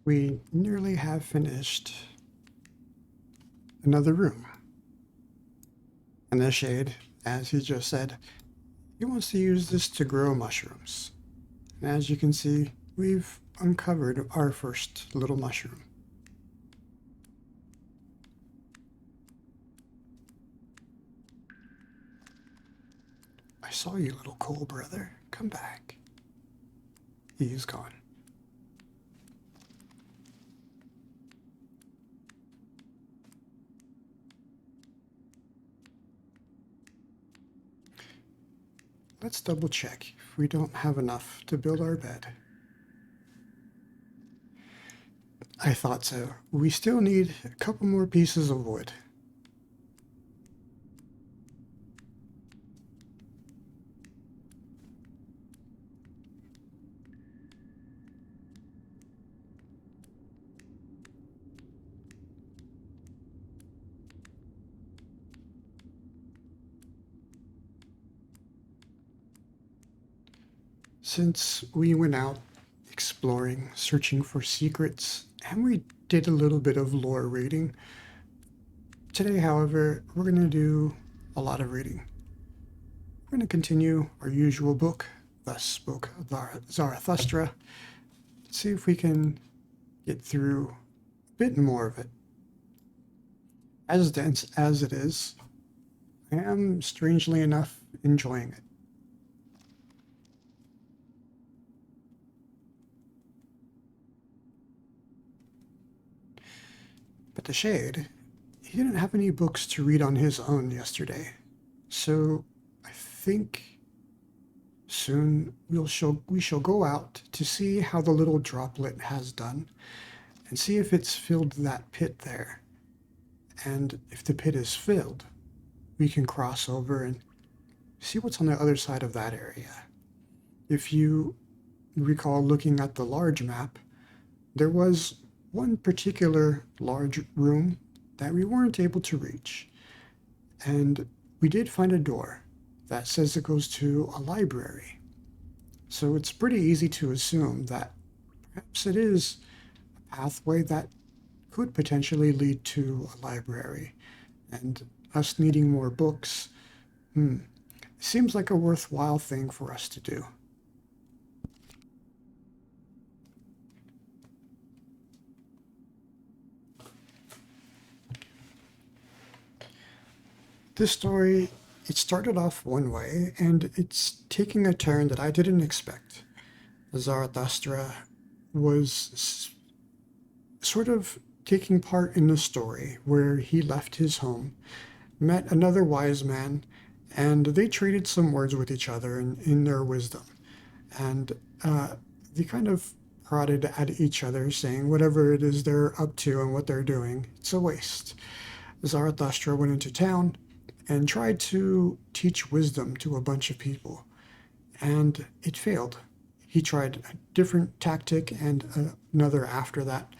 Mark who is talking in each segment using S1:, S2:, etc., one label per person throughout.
S1: we nearly have finished another room. And the shade, as he just said, he wants to use this to grow mushrooms. And as you can see, we've uncovered our first little mushroom. I saw you, little coal brother. Come back. He is gone. Let's double check if we don't have enough to build our bed. I thought so. We still need a couple more pieces of wood. Since we went out exploring, searching for secrets, and we did a little bit of lore reading, today, however, we're going to do a lot of reading. We're going to continue our usual book, Thus Spoke Zarathustra. See if we can get through a bit more of it. As dense as it is, I am, strangely enough, enjoying it. But the Shade, he didn't have any books to read on his own yesterday, so I think soon we shall go out to see how the little droplet has done, and see if it's filled that pit there. And if the pit is filled, we can cross over and see what's on the other side of that area. If you recall looking at the large map, there was one particular large room that we weren't able to reach. And we did find a door that says it goes to a library. So it's pretty easy to assume that perhaps it is a pathway that could potentially lead to a library. And us needing more books, seems like a worthwhile thing for us to do. This story, it started off one way, and it's taking a turn that I didn't expect. Zarathustra was sort of taking part in the story where he left his home, met another wise man, and they traded some words with each other in their wisdom. And they kind of prodded at each other, saying whatever it is they're up to and what they're doing, it's a waste. Zarathustra went into town and tried to teach wisdom to a bunch of people, and it failed. He tried a different tactic and another after that.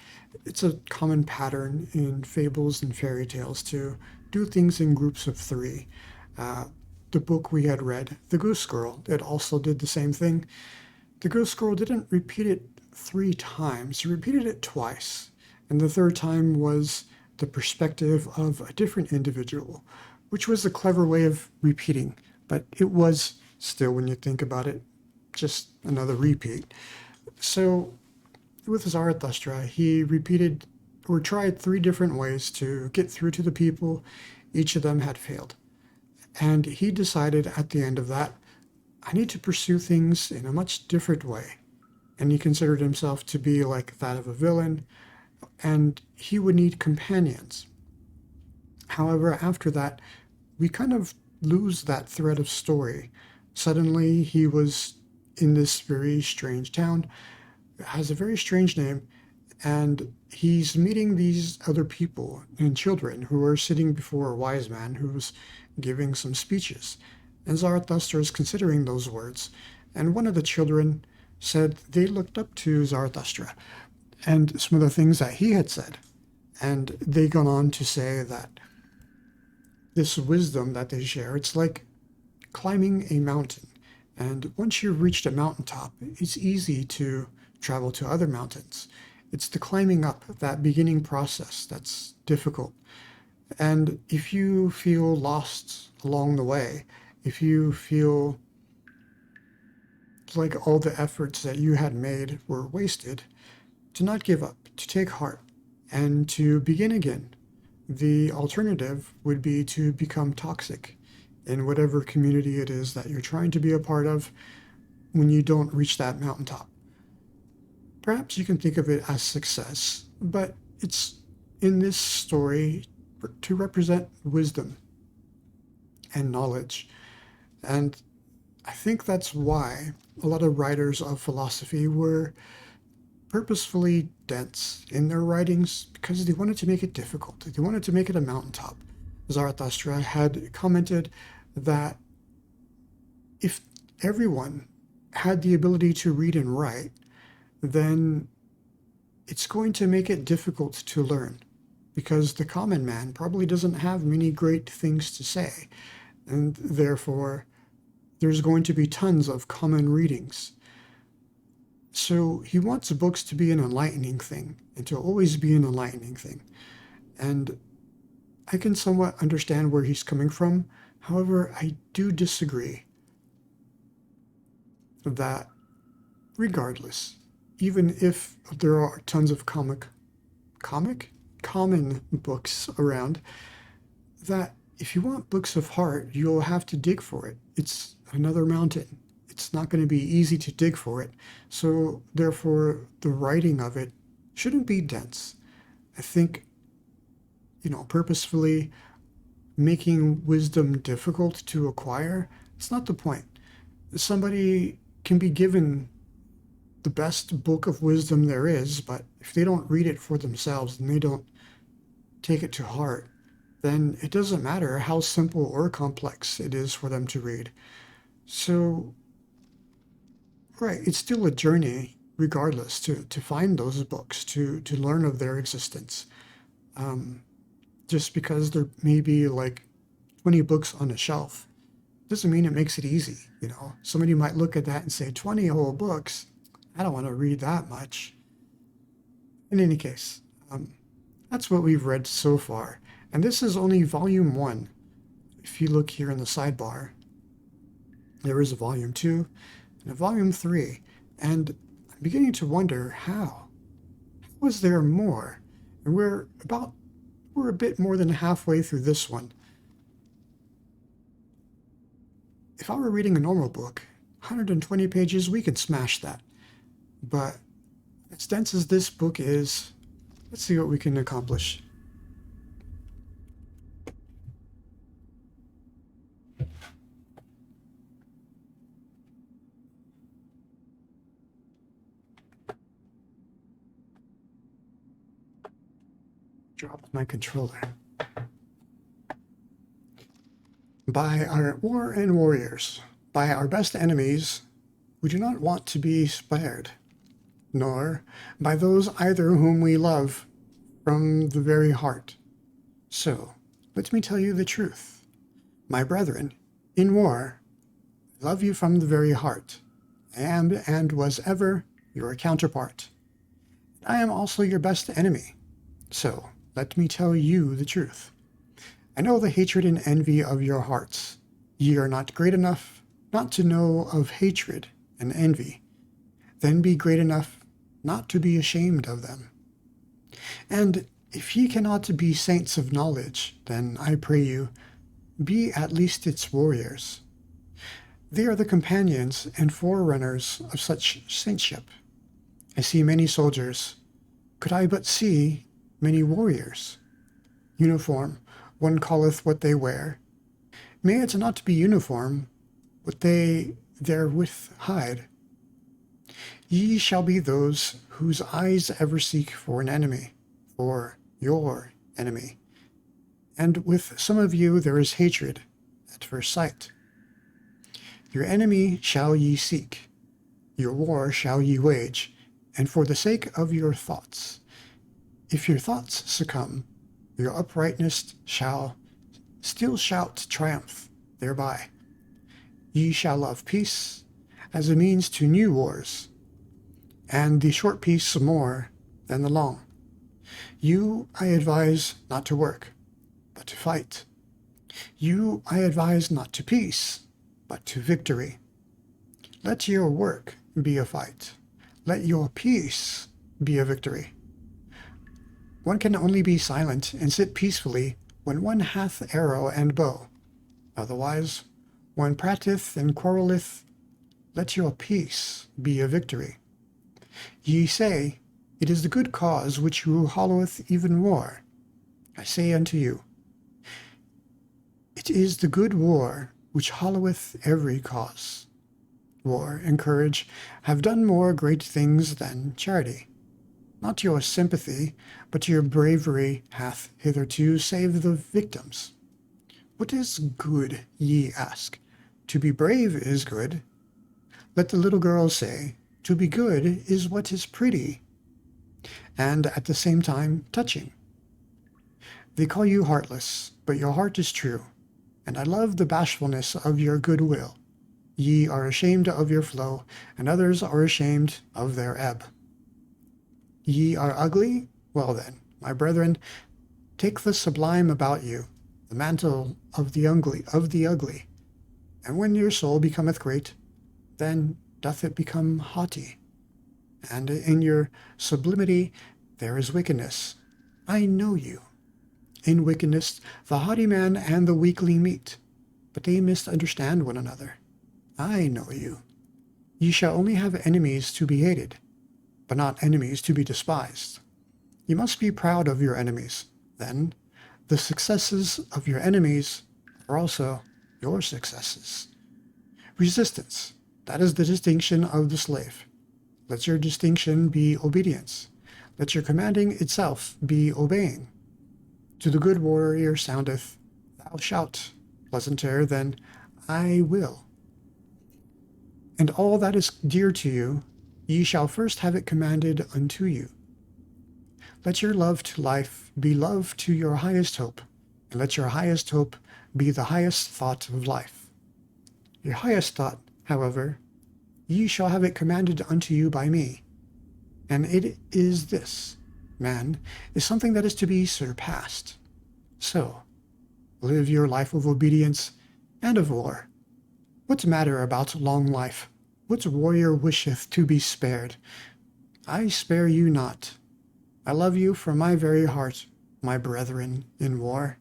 S1: It's a common pattern in fables and fairy tales to do things in groups of three. The book we had read, The Goose Girl, it also did the same thing. The Goose Girl didn't repeat it 3 times, she repeated it twice. And the third time was the perspective of a different individual, which was a clever way of repeating, but it was still, when you think about it, just another repeat. So with Zarathustra, he repeated or tried 3 different ways to get through to the people. Each of them had failed. And he decided at the end of that, I need to pursue things in a much different way. And he considered himself to be like that of a villain, and he would need companions. However, after that, we kind of lose that thread of story. Suddenly, he was in this very strange town, has a very strange name, and he's meeting these other people and children who are sitting before a wise man who's giving some speeches. And Zarathustra is considering those words, and one of the children said they looked up to Zarathustra and some of the things that he had said. And they gone on to say that this wisdom that they share, it's like climbing a mountain. And once you've reached a mountaintop, it's easy to travel to other mountains. It's the climbing up, that beginning process that's difficult. And if you feel lost along the way, if you feel like all the efforts that you had made were wasted, to not give up, to take heart, and to begin again. The alternative would be to become toxic in whatever community it is that you're trying to be a part of when you don't reach that mountaintop. Perhaps you can think of it as success, but it's in this story to represent wisdom and knowledge. And I think that's why a lot of writers of philosophy were purposefully dense in their writings because they wanted to make it difficult. They wanted to make it a mountaintop. Zarathustra had commented that if everyone had the ability to read and write, then it's going to make it difficult to learn because the common man probably doesn't have many great things to say, and therefore there's going to be tons of common readings. So he wants books to be an enlightening thing and to always be an enlightening thing. And I can somewhat understand where he's coming from. However, I do disagree that regardless, even if there are tons of common books around, that if you want books of heart, you'll have to dig for it. It's another mountain. It's not going to be easy to dig for it. So therefore, the writing of it shouldn't be dense. I think, purposefully making wisdom difficult to acquire, it's not the point. Somebody can be given the best book of wisdom there is, but if they don't read it for themselves and they don't take it to heart, then it doesn't matter how simple or complex it is for them to read. So, right, it's still a journey regardless to find those books, to learn of their existence. Just because there may be like 20 books on a shelf doesn't mean it makes it easy. Somebody might look at that and say, 20 whole books, I don't want to read that much. In any case, that's what we've read so far. And this is only volume 1. If you look here in the sidebar, there is a volume 2 and a volume 3. And I'm beginning to wonder how was there more? And we're a bit more than halfway through this one. If I were reading a normal book, 120 pages, we could smash that. But as dense as this book is, let's see what we can accomplish. Dropped my controller. By our war and warriors, by our best enemies, we do not want to be spared, nor by those either whom we love from the very heart. So, let me tell you the truth. My brethren, in war, I love you from the very heart. I am and was ever your counterpart. I am also your best enemy. So, let me tell you the truth. I know the hatred and envy of your hearts. Ye are not great enough not to know of hatred and envy. Then be great enough not to be ashamed of them. And if ye cannot be saints of knowledge, then I pray you, be at least its warriors. They are the companions and forerunners of such saintship. I see many soldiers. Could I but see many warriors? Uniform, one calleth what they wear. May it not be uniform, what they therewith hide. Ye shall be those whose eyes ever seek for an enemy, for your enemy. And with some of you there is hatred at first sight. Your enemy shall ye seek, your war shall ye wage, and for the sake of your thoughts. If your thoughts succumb, your uprightness shall still shout triumph thereby. Ye shall love peace as a means to new wars, and the short peace more than the long. You I advise not to work, but to fight. You I advise not to peace, but to victory. Let your work be a fight. Let your peace be a victory. One can only be silent and sit peacefully when one hath arrow and bow. Otherwise, one prateth and quarreleth. Let your peace be a victory. Ye say, it is the good cause which you holloweth even war. I say unto you, it is the good war which holloweth every cause. War and courage have done more great things than charity. Not your sympathy, but your bravery hath hitherto saved the victims. What is good, ye ask? To be brave is good. Let the little girl say, to be good is what is pretty, and at the same time touching. They call you heartless, but your heart is true, and I love the bashfulness of your good will. Ye are ashamed of your flow, and others are ashamed of their ebb. Ye are ugly? Well then, my brethren, take the sublime about you, the mantle of the ugly, and when your soul becometh great, then doth it become haughty. And in your sublimity there is wickedness. I know you. In wickedness the haughty man and the weakly meet, but they misunderstand one another. I know you. Ye shall only have enemies to be hated, but not enemies to be despised. You must be proud of your enemies. Then the successes of your enemies are also your successes. Resistance. That is the distinction of the slave. Let your distinction be obedience. Let your commanding itself be obeying. To the good warrior soundeth, thou shalt, pleasanter than I will. And all that is dear to you, ye shall first have it commanded unto you. Let your love to life be love to your highest hope, and let your highest hope be the highest thought of life. Your highest thought, however, ye shall have it commanded unto you by me, and it is this: man is something that is to be surpassed. So, live your life of obedience and of war. What matter about long life? What warrior wisheth to be spared? I spare you not. I love you from my very heart, my brethren in war.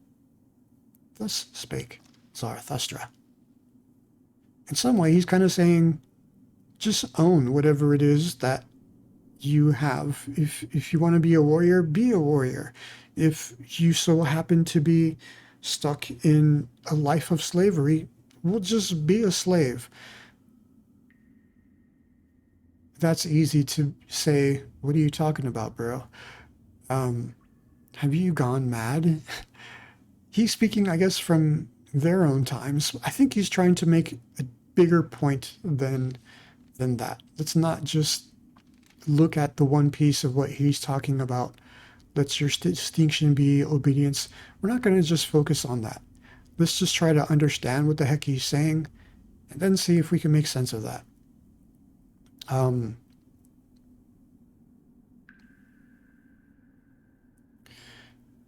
S1: Thus spake Zarathustra. In some way, he's kind of saying, just own whatever it is that you have. If you want to be a warrior, be a warrior. If you so happen to be stuck in a life of slavery, well, just be a slave. That's easy to say. What are you talking about, bro? Have you gone mad? He's speaking, I guess, from their own times. I think he's trying to make a bigger point than that. Let's not just look at the one piece of what he's talking about. Let your distinction be obedience. We're not going to just focus on that. Let's just try to understand what the heck he's saying, and then see if we can make sense of that.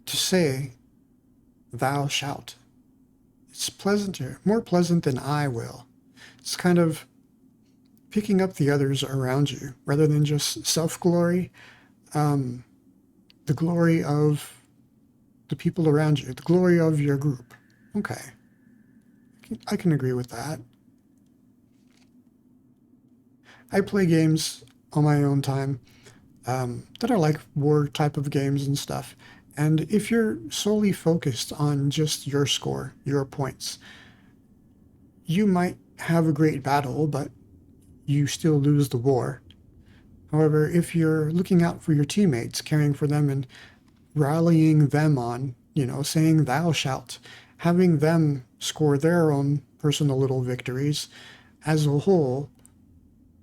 S1: To say, thou shalt, it's pleasanter, more pleasant than I will. It's kind of picking up the others around you, rather than just self-glory, the glory of the people around you, the glory of your group. Okay, I can agree with that. I play games on my own time that are like war type of games and stuff. And if you're solely focused on just your score, your points, you might have a great battle, but you still lose the war. However, if you're looking out for your teammates, caring for them and rallying them on, saying thou shalt, having them score their own personal little victories, as a whole,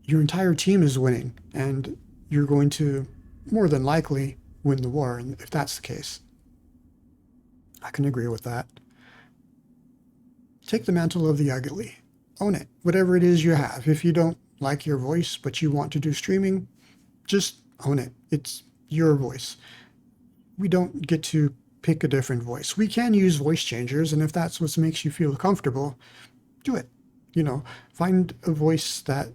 S1: your entire team is winning, and you're going to more than likely win the war, if that's the case. I can agree with that. Take the mantle of the ugly. Own it, whatever it is you have. If you don't like your voice, but you want to do streaming, just own it. It's your voice. We don't get to pick a different voice. We can use voice changers, and if that's what makes you feel comfortable, do it. You know, find a voice that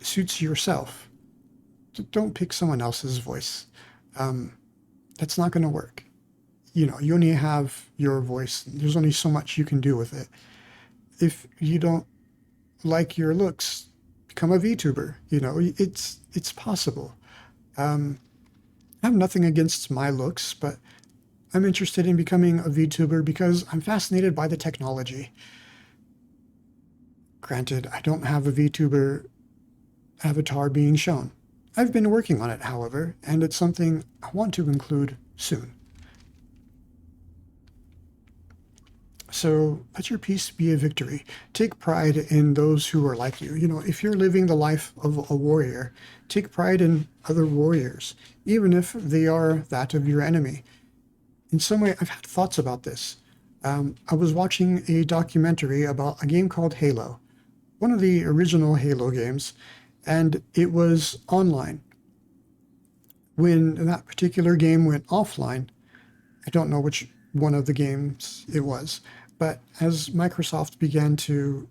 S1: suits yourself. Don't pick someone else's voice. Um, that's not going to work. You know, you only have your voice. There's only so much you can do with it. If you don't like your looks, become a VTuber. You know, it's possible. Um, I have nothing against my looks, but I'm interested in becoming a VTuber because I'm fascinated by the technology. Granted, I don't have a VTuber avatar being shown. I've been working on it, however, and it's something I want to include soon. So let your peace be a victory. Take pride in those who are like you. You know, if you're living the life of a warrior, take pride in other warriors, even if they are that of your enemy. In some way, I've had thoughts about this. I was watching a documentary about a game called Halo, one of the original Halo games, and it was online. When that particular game went offline, I don't know which one of the games it was, but as Microsoft began to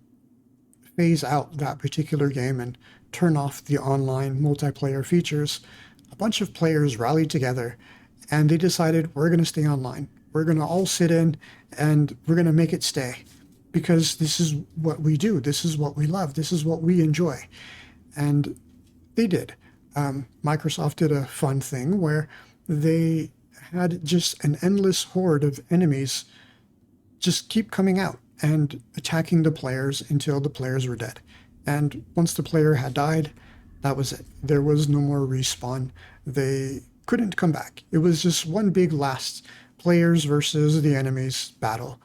S1: phase out that particular game and turn off the online multiplayer features, a bunch of players rallied together and they decided we're going to stay online. We're going to all sit in and we're going to make it stay because this is what we do. This is what we love. This is what we enjoy. And they did. Microsoft did a fun thing where they had just an endless horde of enemies just keep coming out and attacking the players until the players were dead. And once the player had died, that was it. There was no more respawn. They couldn't come back. It was just one big last players versus the enemies battle.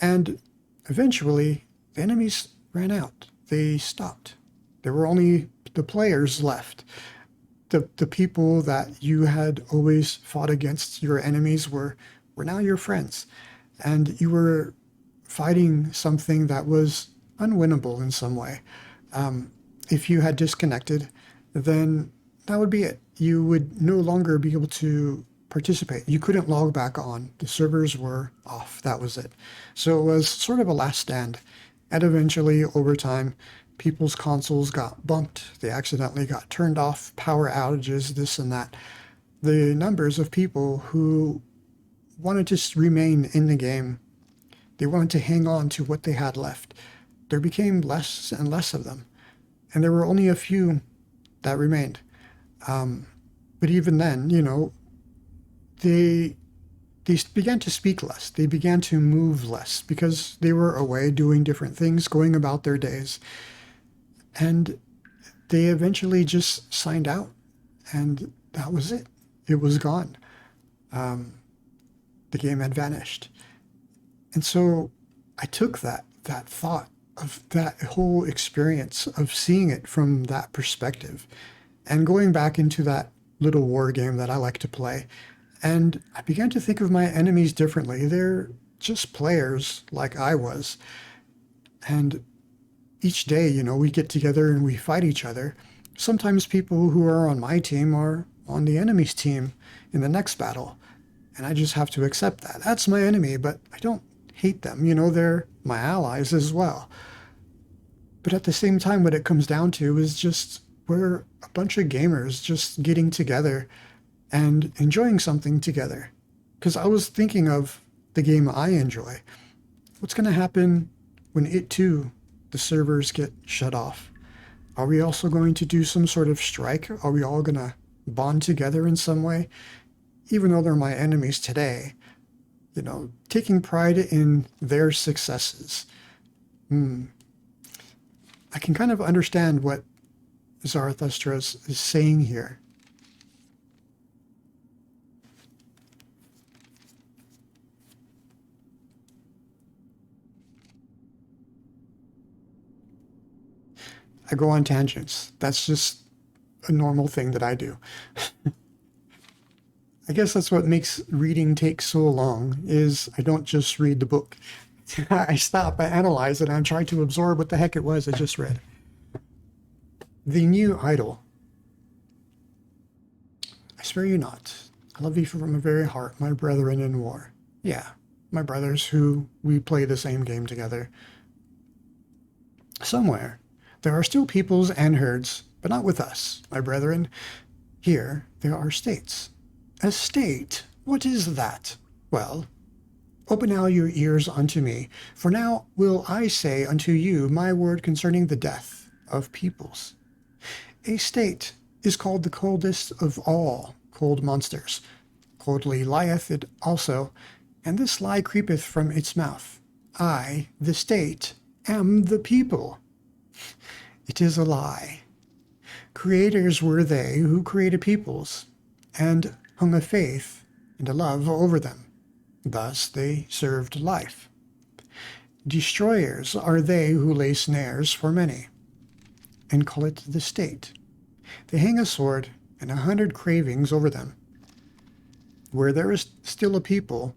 S1: And eventually, the enemies ran out. They stopped. There were only the players left. The people that you had always fought against, your enemies, were now your friends. And you were fighting something that was unwinnable in some way. If you had disconnected, then that would be it. You would no longer be able to participate. You couldn't log back on. The servers were off. That was it. So it was sort of a last stand. And eventually, over time, people's consoles got bumped. They accidentally got turned off, power outages, this and that. The numbers of people who wanted to remain in the game, they wanted to hang on to what they had left. There became less and less of them. And there were only a few that remained. But even then, you know, they began to speak less. They began to move less because they were away doing different things, going about their days. And they eventually just signed out. And that was it. It was gone. The game had vanished. And so I took that thought of that whole experience of seeing it from that perspective and going back into that little war game that I like to play. And I began to think of my enemies differently. They're just players like I was. And each day, you know, we get together and we fight each other. Sometimes people who are on my team are on the enemy's team in the next battle. And I just have to accept that. That's my enemy, but I don't hate them. You know, they're my allies as well. But at the same time, what it comes down to is just we're a bunch of gamers just getting together and enjoying something together. Because I was thinking of the game I enjoy. What's going to happen when it too, the servers get shut off? Are we also going to do some sort of strike? Are we all going to bond together in some way? Even though they're my enemies today, you know, taking pride in their successes. I can kind of understand what Zarathustra is saying here. I go on tangents. That's just a normal thing that I do. I guess that's what makes reading take so long, is I don't just read the book. I stop, I analyze it, and I try to absorb what the heck it was I just read. The new idol. spare you not. I love you from my very heart, my brethren in war. Yeah, my brothers who we play the same game together. Somewhere, there are still peoples and herds, but not with us, my brethren. Here, there are states. A state? What is that? Well, open now your ears unto me, for now will I say unto you my word concerning the death of peoples. A state is called the coldest of all cold monsters. Coldly lieth it also, and this lie creepeth from its mouth. I, the state, am the people. It is a lie. Creators were they who created peoples, and hung a faith and a love over them. Thus they served life. Destroyers are they who lay snares for many, and call it the state. They hang a sword and 100 cravings over them. Where there is still a people,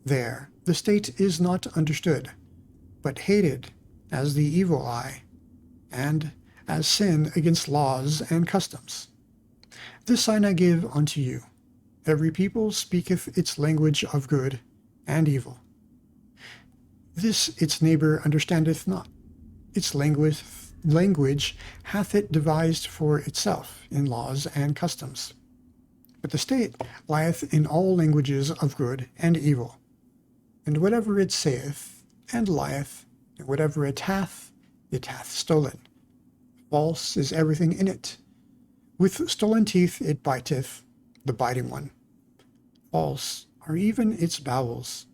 S1: there the state is not understood, but hated as the evil eye, and as sin against laws and customs. This sign I give unto you. Every people speaketh its language of good and evil. This its neighbor understandeth not. Its language hath it devised for itself in laws and customs. But the state lieth in all languages of good and evil. And whatever it saith and lieth, and whatever it hath stolen. False is everything in it. With stolen teeth it biteth, the biting one. False are even its bowels.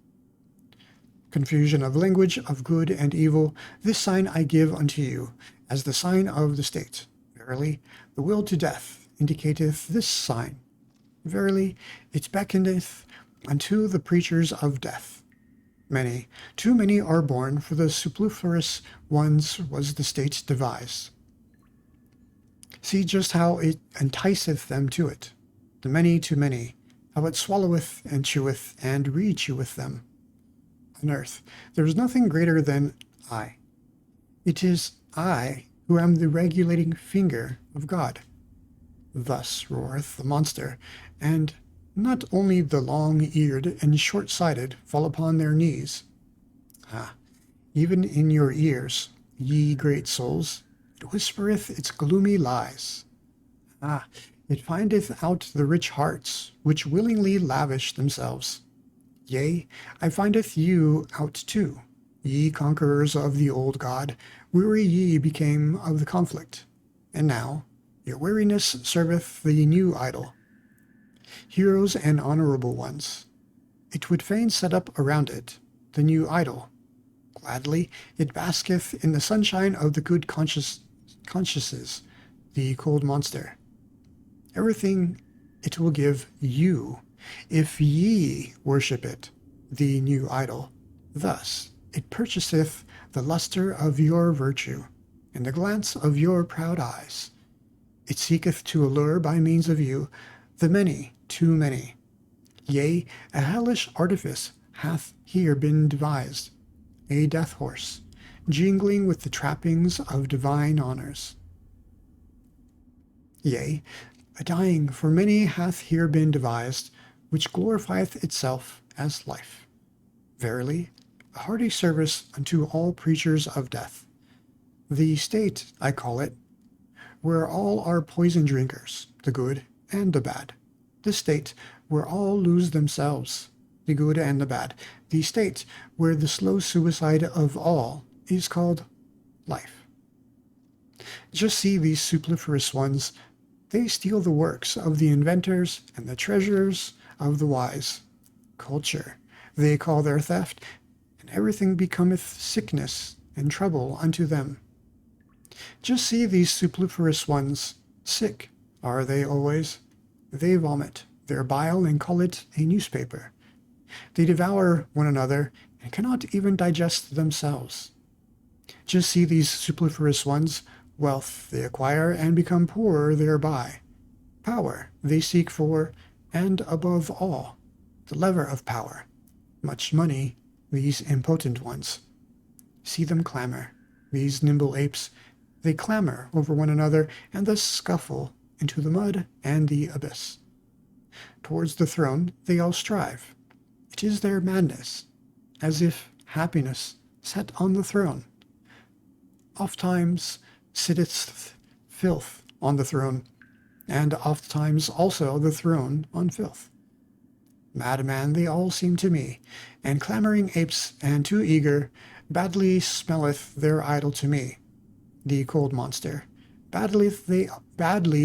S1: Confusion of language of good and evil, this sign I give unto you, as the sign of the state. Verily, the will to death indicateth this sign. Verily, it beckoneth unto the preachers of death. Many, too many are born, for the superfluous ones was the state devised. See just how it enticeth them to it, the many to many, how it swalloweth and cheweth and re-cheweth them. On earth there is nothing greater than I. It is I who am the regulating finger of God. Thus roareth the monster, and not only the long-eared and short-sighted fall upon their knees. Ah, even in your ears, ye great souls, it whispereth its gloomy lies. Ah, it findeth out the rich hearts, which willingly lavish themselves. Yea, I findeth you out too, ye conquerors of the old God, weary ye became of the conflict. And now your weariness serveth the new idol. Heroes and honorable ones, it would fain set up around it the new idol. Gladly it basketh in the sunshine of the good consciences, the cold monster. Everything it will give you, if ye worship it, the new idol. Thus it purchaseth the lustre of your virtue, and the glance of your proud eyes. It seeketh to allure by means of you the many too many. Yea, a hellish artifice hath here been devised, a death horse, jingling with the trappings of divine honors. Yea, a dying for many hath here been devised, which glorifieth itself as life. Verily, a hearty service unto all preachers of death. The state, I call it, where all are poison drinkers, the good and the bad. The state where all lose themselves, the good and the bad. The state where the slow suicide of all is called life. Just see these superfluous ones. They steal the works of the inventors and the treasures of the wise. Culture, they call their theft, and everything becometh sickness and trouble unto them. Just see these superfluous ones. Sick are they always. They vomit their bile and call it a newspaper. They devour one another and cannot even digest themselves. Just see these superfluous ones. Wealth they acquire and become poorer thereby. Power they seek for, and above all, the lever of power. Much money, these impotent ones. See them clamor, these nimble apes. They clamor over one another, and thus scuffle into the mud and the abyss. towards the throne they all strive. It is their madness, as if happiness sat on the throne. Ofttimes sitteth filth on the throne, and ofttimes also the throne on filth. Madman they all seem to me, and clamoring apes and too eager, badly smelleth their idol to me, the cold monster. Badly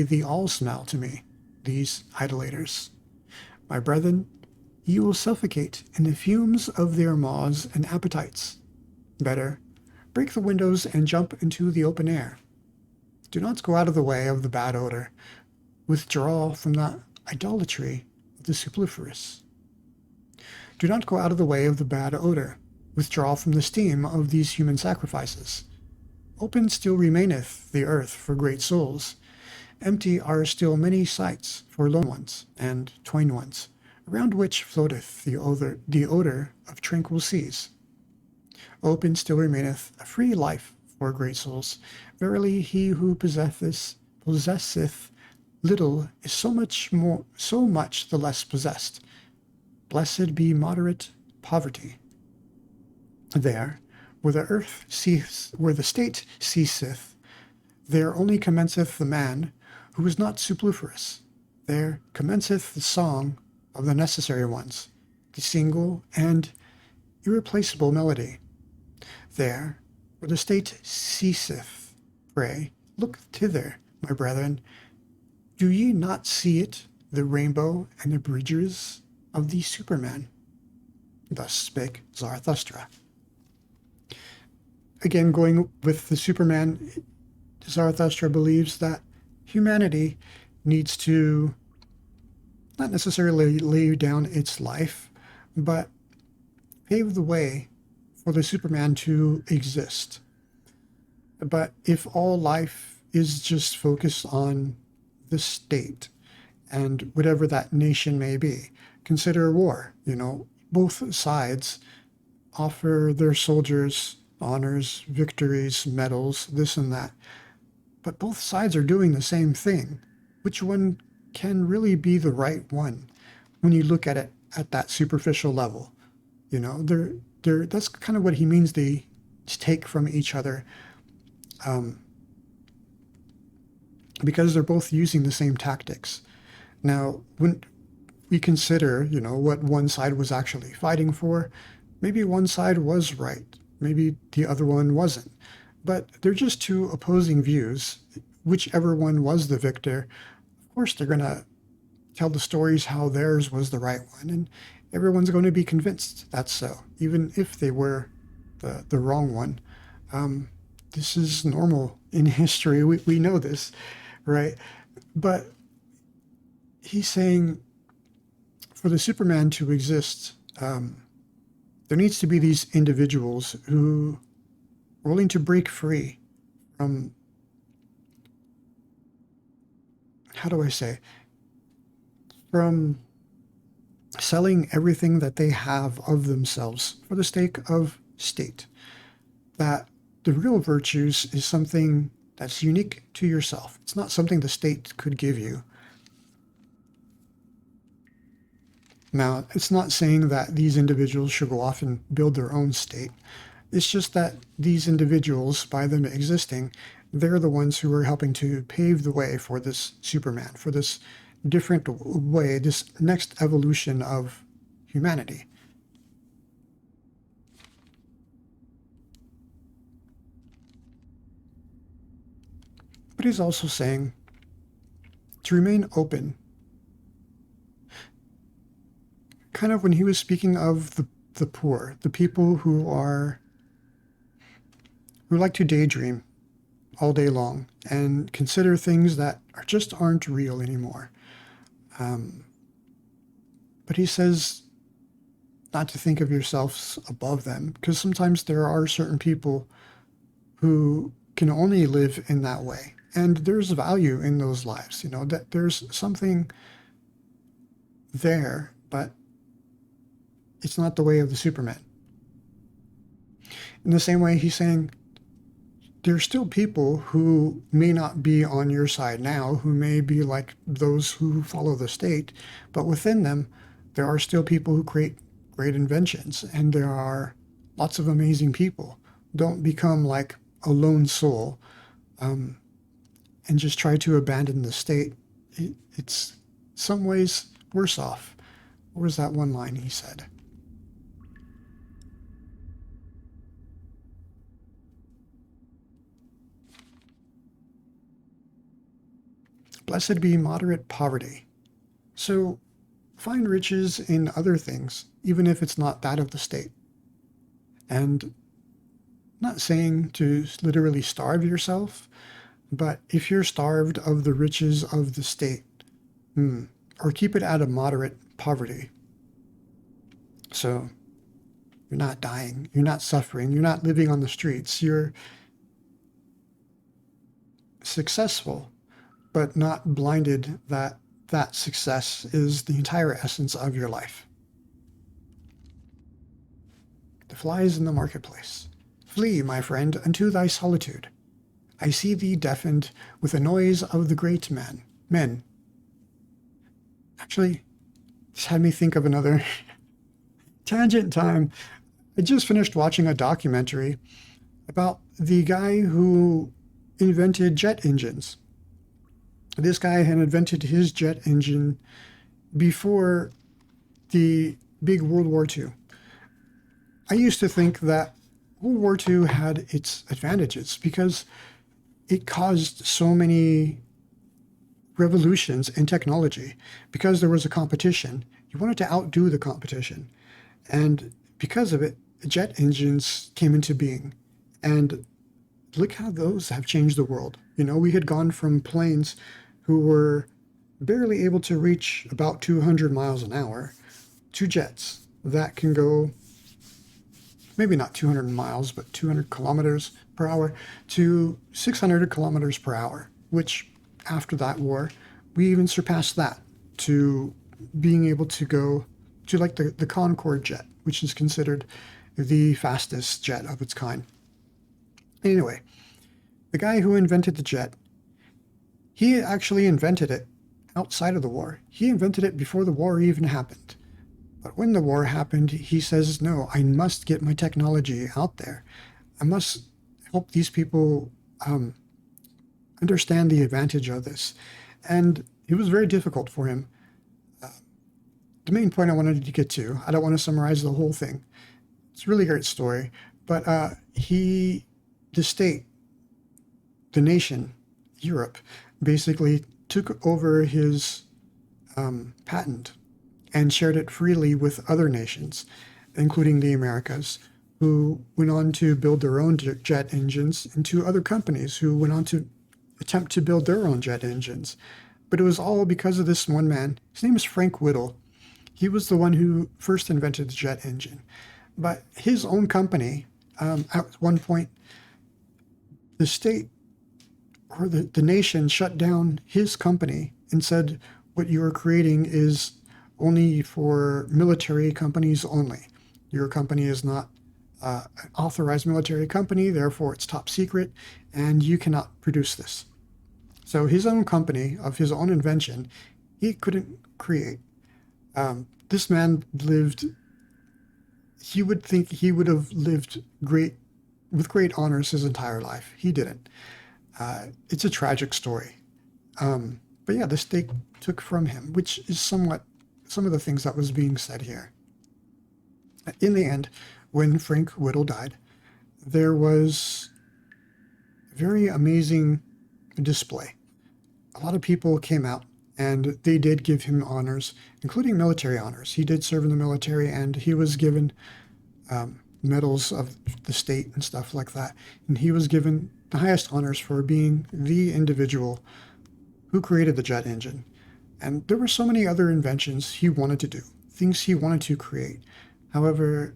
S1: they all smell to me, these idolaters. My brethren, ye will suffocate in the fumes of their maws and appetites. Better, break the windows and jump into the open air. Do not go out of the way of the bad odor. Withdraw from the idolatry of the superfluous. Do not go out of the way of the bad odor. Withdraw from the steam of these human sacrifices. Open still remaineth the earth for great souls. Empty are still many sites for lone ones and twain ones, around which floateth the odor of tranquil seas. Open still remaineth a free life for great souls. Verily, he who possesseth little is so much the less possessed. Blessed be moderate poverty. There, where the state ceaseth, there only commenceth the man who is not superfluous. There commenceth the song of the necessary ones, the single and irreplaceable melody. There, where the state ceaseth, pray, look thither, my brethren. Do ye not see it, the rainbow and the bridges of the Superman? Thus spake Zarathustra. Again, going with the Superman, Zarathustra believes that humanity needs to not necessarily lay down its life, but pave the way for the Superman to exist. But if all life is just focused on the state and whatever that nation may be, consider war. Both sides offer their soldiers honors, victories, medals, this and that. But both sides are doing the same thing. Which one can really be the right one when you look at it at that superficial level? That's kind of what he means they take from each other, because they're both using the same tactics. Now, when we consider, what one side was actually fighting for, maybe one side was right, maybe the other one wasn't. But they're just two opposing views. Whichever one was the victor, of course they're going to tell the stories how theirs was the right one, and everyone's going to be convinced that's so, even if they were the wrong one. This is normal in history. We know this, right? But he's saying for the Superman to exist, there needs to be these individuals who are willing to break free from, from selling everything that they have of themselves for the sake of state. That the real virtues is something that's unique to yourself. It's not something the state could give you. Now, it's not saying that these individuals should go off and build their own state. It's just that these individuals, by them existing, they're the ones who are helping to pave the way for this Superman, for this different way, this next evolution of humanity. But he's also saying to remain open. Kind of when he was speaking of the poor, the people who like to daydream all day long and consider things that aren't real anymore. But he says not to think of yourselves above them, because sometimes there are certain people who can only live in that way. And there's value in those lives, that there's something there, but it's not the way of the Superman. In the same way, he's saying, there's still people who may not be on your side now, who may be like those who follow the state, but within them, there are still people who create great inventions, and there are lots of amazing people. Don't become like a lone soul, um, and just try to abandon the state. It's some ways worse off. What was that one line he said? Blessed be moderate poverty. So find riches in other things, even if it's not that of the state. And not saying to literally starve yourself, but if you're starved of the riches of the state, or keep it at a moderate poverty. So you're not dying, you're not suffering, you're not living on the streets, you're successful, but not blinded that that success is the entire essence of your life. The flies in the marketplace. Flee, my friend, unto thy solitude. I see thee deafened with the noise of the great men. Actually, this had me think of another tangent time. I just finished watching a documentary about the guy who invented jet engines. This guy had invented his jet engine before the big World War II. I used to think that World War II had its advantages because it caused so many revolutions in technology. Because there was a competition, you wanted to outdo the competition. And because of it, jet engines came into being. And look how those have changed the world. You know, we had gone from planes who were barely able to reach about 200 miles an hour to jets that can go maybe not 200 miles, but 200 kilometers per hour to 600 kilometers per hour, which after that war, we even surpassed that to being able to go to like the Concorde jet, which is considered the fastest jet of its kind. Anyway, the guy who invented the jet, he actually invented it outside of the war. He invented it before the war even happened. But when the war happened, he says, no, I must get my technology out there. I must help these people understand the advantage of this. And it was very difficult for him. The main point I wanted to get to, I don't want to summarize the whole thing. It's a really great story. But the state, the nation, Europe, basically took over his patent and shared it freely with other nations, including the Americas, who went on to build their own jet engines, and to other companies who went on to attempt to build their own jet engines. But it was all because of this one man. His name is Frank Whittle. He was the one who first invented the jet engine. But his own company, at one point, the state or the nation shut down his company and said, what you are creating is only for military companies only. Your company is not an authorized military company, therefore it's top secret, and you cannot produce this. So his own company, of his own invention, he couldn't create. This man lived, he would think he would have lived with great honors his entire life. He didn't. It's a tragic story. But yeah, the state took from him, which is somewhat some of the things that was being said here. In the end, when Frank Whittle died, there was a very amazing display. A lot of people came out and they did give him honors, including military honors. He did serve in the military and he was given medals of the state and stuff like that. And he was given the highest honors for being the individual who created the jet engine. And there were so many other inventions he wanted to do, things he wanted to create. However,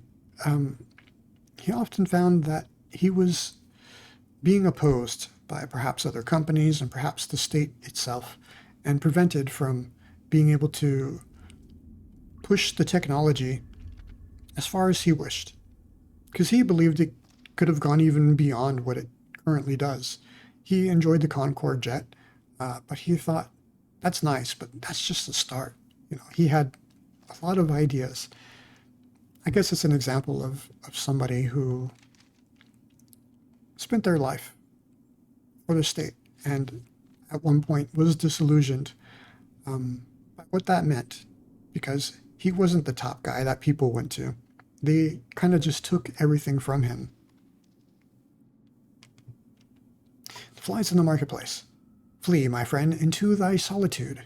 S1: he often found that he was being opposed by perhaps other companies and perhaps the state itself, and prevented from being able to push the technology as far as he wished. Because he believed it could have gone even beyond what it currently does. He enjoyed the Concorde jet, but he thought, that's nice, but that's just the start. He had a lot of ideas. I guess it's an example of somebody who spent their life for the state and at one point was disillusioned by what that meant because he wasn't the top guy that people went to. They kind of just took everything from him. The flies in the marketplace. Flee, my friend, into thy solitude.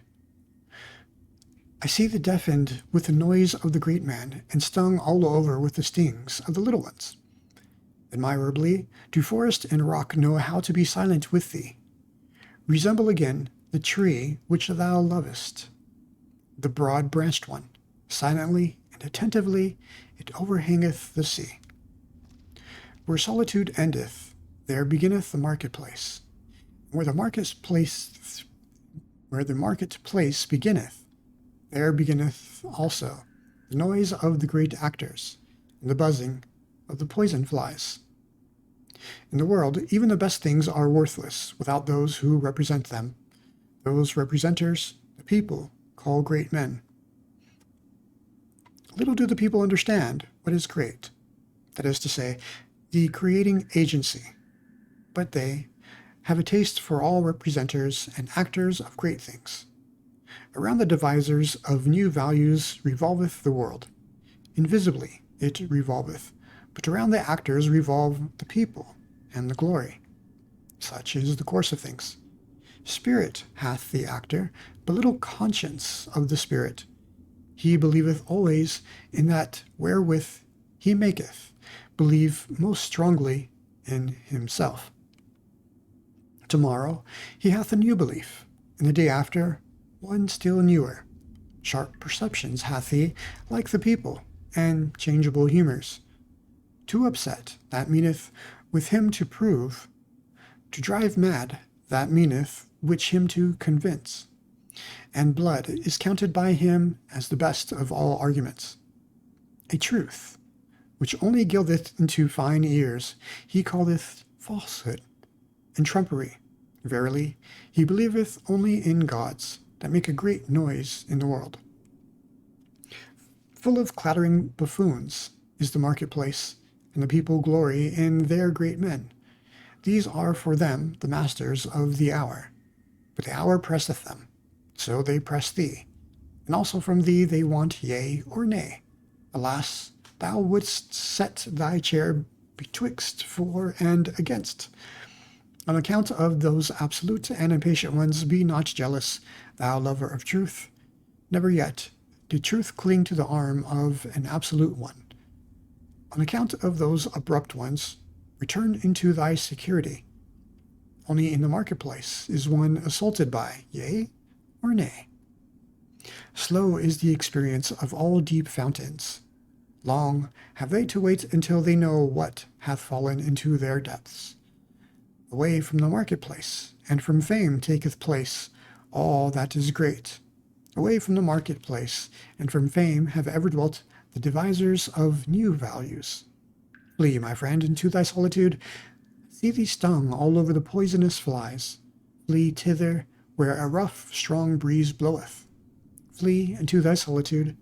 S1: I see the deafened with the noise of the great man, and stung all over with the stings of the little ones. Admirably do forest and rock know how to be silent with thee. Resemble again the tree which thou lovest, the broad-branched one. Silently and attentively it overhangeth the sea. Where solitude endeth, there beginneth the marketplace. Where the marketplace beginneth, there beginneth also the noise of the great actors, and the buzzing of the poison flies. In the world, even the best things are worthless without those who represent them. Those representers, the people, call great men. Little do the people understand what is great, that is to say, the creating agency, but they have a taste for all representers and actors of great things. Around the devisers of new values revolveth the world. Invisibly it revolveth, but around the actors revolve the people and the glory. Such is the course of things. Spirit hath the actor, but little conscience of the spirit. He believeth always in that wherewith he maketh believe most strongly in himself. Tomorrow he hath a new belief, and the day after one still newer. Sharp perceptions hath he, like the people, and changeable humours. To upset, that meaneth with him to prove. To drive mad, that meaneth which him to convince. And blood is counted by him as the best of all arguments. A truth, which only gildeth into fine ears, he calleth falsehood and trumpery. Verily, he believeth only in gods that make a great noise in the world. Full of clattering buffoons is the marketplace, and the people glory in their great men. These are for them the masters of the hour. But the hour presseth them, so they press thee, and also from thee they want yea or nay. Alas, thou wouldst set thy chair betwixt for and against. On account of those absolute and impatient ones, be not jealous, thou lover of truth. Never yet did truth cling to the arm of an absolute one. On account of those abrupt ones, return into thy security. Only in the marketplace is one assaulted by yea or nay. Slow is the experience of all deep fountains. Long have they to wait until they know what hath fallen into their depths. Away from the marketplace, and from fame taketh place all that is great. Away from the marketplace, and from fame have ever dwelt the devisers of new values. Flee, my friend, into thy solitude. See thee stung all over the poisonous flies. Flee thither where a rough, strong breeze bloweth. Flee into thy solitude.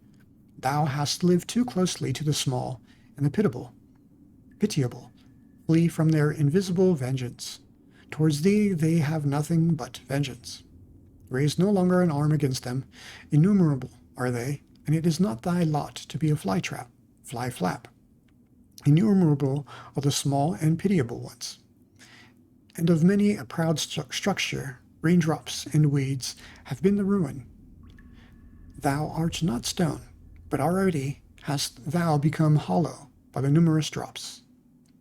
S1: Thou hast lived too closely to the small and the pitiable. Flee from their invisible vengeance. Towards thee they have nothing but vengeance. Raise no longer an arm against them. Innumerable are they, and it is not thy lot to be a fly flap. Innumerable are the small and pitiable ones. And of many a proud structure, raindrops and weeds have been the ruin. Thou art not stone, but already hast thou become hollow by the numerous drops.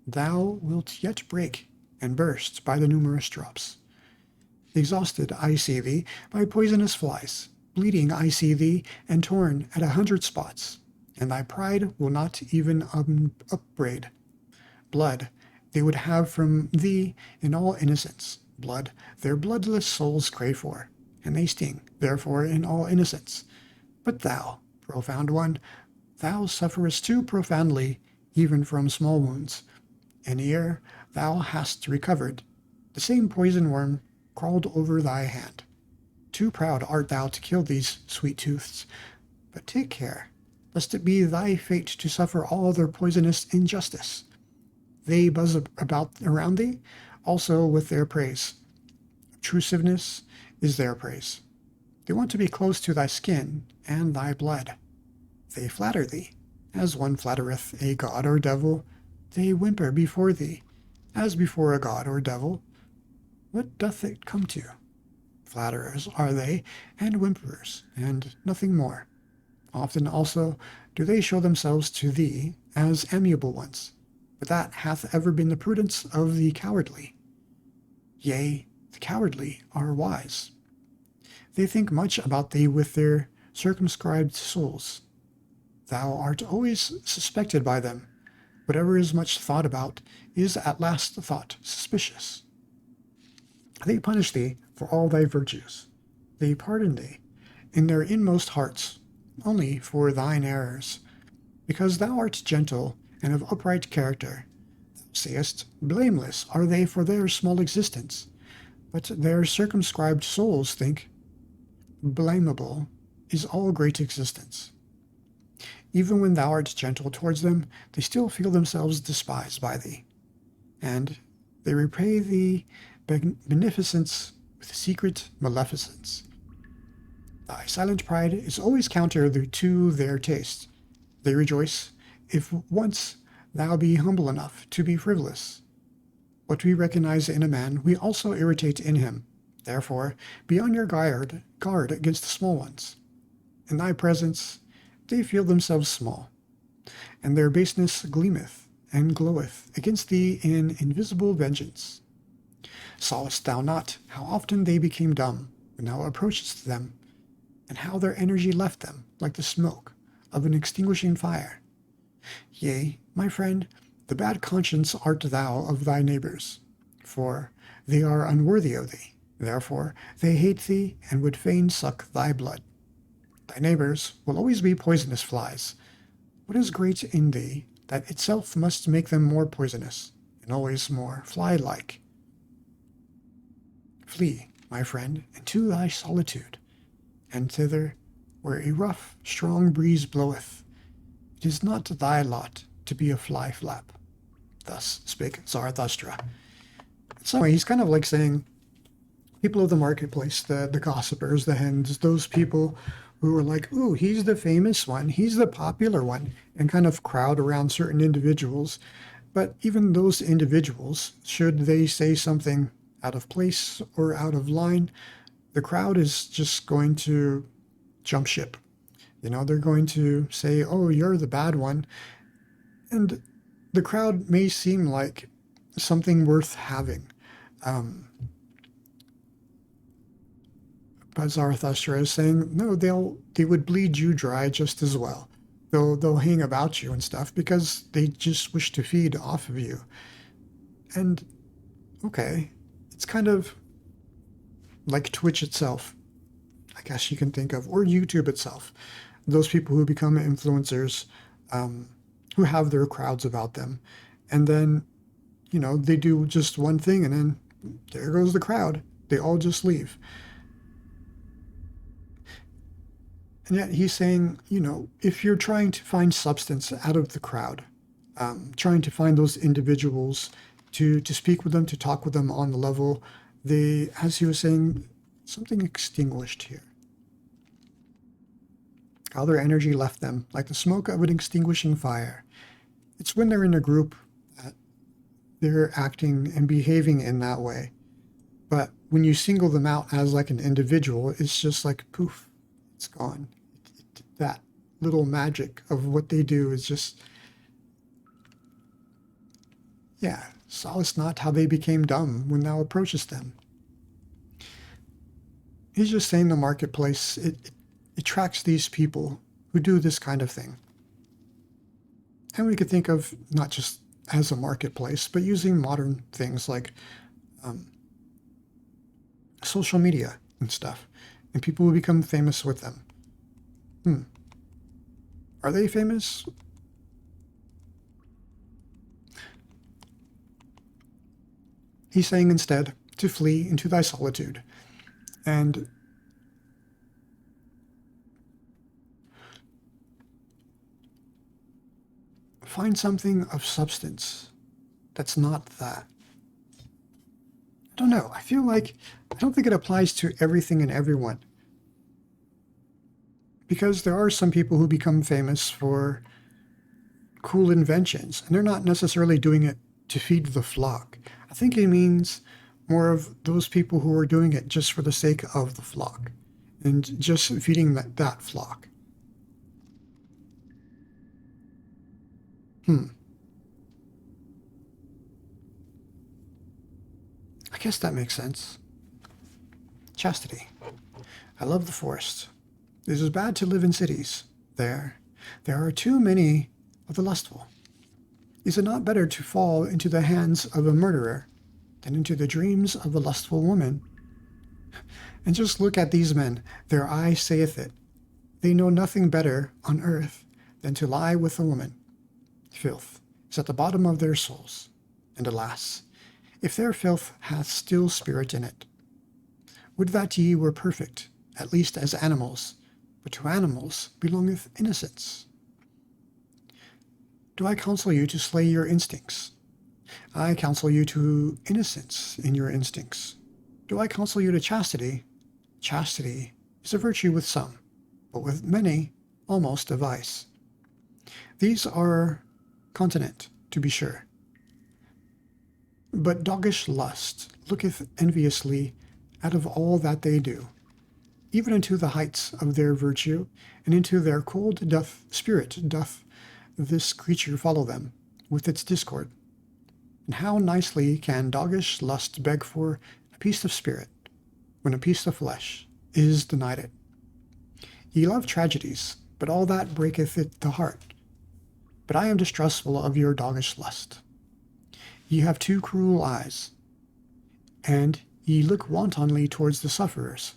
S1: Thou wilt yet break and burst by the numerous drops. Exhausted I see thee by poisonous flies. Bleeding I see thee, and torn at 100 spots, and thy pride will not even upbraid. Blood they would have from thee in all innocence. Blood their bloodless souls crave for, and they sting, therefore, in all innocence. But thou, profound one, thou sufferest too profoundly, even from small wounds. And ere thou hast recovered, The same poison worm crawled over thy hand. Too proud art thou to kill these sweet tooths, but take care, lest it be thy fate to suffer all their poisonous injustice. They buzz about around thee, also with their praise. Obtrusiveness is their praise. They want to be close to thy skin and thy blood. They flatter thee, as one flattereth a god or devil. They whimper before thee, as before a god or devil. What doth it come to? Flatterers are they, and whimperers, and nothing more. Often also do they show themselves to thee as amiable ones, but that hath ever been the prudence of the cowardly. Yea, the cowardly are wise. They think much about thee with their circumscribed souls. Thou art always suspected by them. Whatever is much thought about is at last thought suspicious. They punish thee for all thy virtues. They pardon thee in their inmost hearts, only for thine errors. Because thou art gentle and of upright character, thou sayest, blameless are they for their small existence. But their circumscribed souls think, blamable is all great existence. Even when thou art gentle towards them, they still feel themselves despised by thee, and they repay thee beneficence with secret maleficence. Thy silent pride is always counter to their taste. They rejoice if once thou be humble enough to be frivolous. What we recognize in a man, we also irritate in him. Therefore, be on your guard against the small ones. In thy presence, they feel themselves small, and their baseness gleameth and gloweth against thee in invisible vengeance. Sawest thou not how often they became dumb when thou approachest them, and how their energy left them like the smoke of an extinguishing fire? Yea, my friend, the bad conscience art thou of thy neighbors, for they are unworthy of thee. Therefore they hate thee and would fain suck thy blood. Thy neighbors will always be poisonous flies. What is great in thee that itself must make them more poisonous, and always more fly-like? Flee, my friend, into thy solitude, and thither where a rough, strong breeze bloweth. It is not thy lot to be a fly-flap. Thus spake Zarathustra. In some way, he's kind of like saying, people of the marketplace, the gossipers, the hens, those people who are like, ooh, he's the famous one, he's the popular one, and kind of crowd around certain individuals. But even those individuals, should they say something out of place or out of line, the crowd is just going to jump ship. They're going to say, oh, you're the bad one. And the crowd may seem like something worth having. But Zarathustra is saying, no, they would bleed you dry just as well. They'll hang about you and stuff because they just wish to feed off of you. And okay, it's kind of like Twitch itself, I guess you can think of, or YouTube itself. Those people who become influencers, who have their crowds about them, and then they do just one thing, and then there goes the crowd. They all just leave. And yet he's saying, if you're trying to find substance out of the crowd, trying to find those individuals, to speak with them, to talk with them on the level, as he was saying, something extinguished here. How their energy left them, like the smoke of an extinguishing fire. It's when they're in a group that they're acting and behaving in that way. But when you single them out as like an individual, it's just like poof, it's gone. That little magic of what they do is just, yeah, sawest not how they became dumb when thou approachest them. He's just saying the marketplace, it attracts these people who do this kind of thing. And we could think of not just as a marketplace, but using modern things like social media and stuff. And people will become famous with them. Are they famous? He's saying instead, to flee into thy solitude, and find something of substance that's not that. I don't know. I don't think it applies to everything and everyone. Because there are some people who become famous for cool inventions, and they're not necessarily doing it to feed the flock. I think it means more of those people who are doing it just for the sake of the flock and just feeding that flock. I guess that makes sense. Chastity. I love the forest. It is bad to live in cities. There are too many of the lustful. Is it not better to fall into the hands of a murderer than into the dreams of a lustful woman? And just look at these men. Their eye saith it. They know nothing better on earth than to lie with a woman. Filth is at the bottom of their souls. And alas, if their filth hath still spirit in it. Would that ye were perfect, at least as animals, but to animals belongeth innocence. Do I counsel you to slay your instincts? I counsel you to innocence in your instincts. Do I counsel you to chastity? Chastity is a virtue with some, but with many almost a vice. These are continent, to be sure. But doggish lust looketh enviously out of all that they do, even into the heights of their virtue, and into their cold spirit doth this creature follow them with its discord. And how nicely can doggish lust beg for a piece of spirit, when a piece of flesh is denied it? Ye love tragedies, but all that breaketh it the heart. But I am distrustful of your doggish lust. Ye have two cruel eyes, and ye look wantonly towards the sufferers.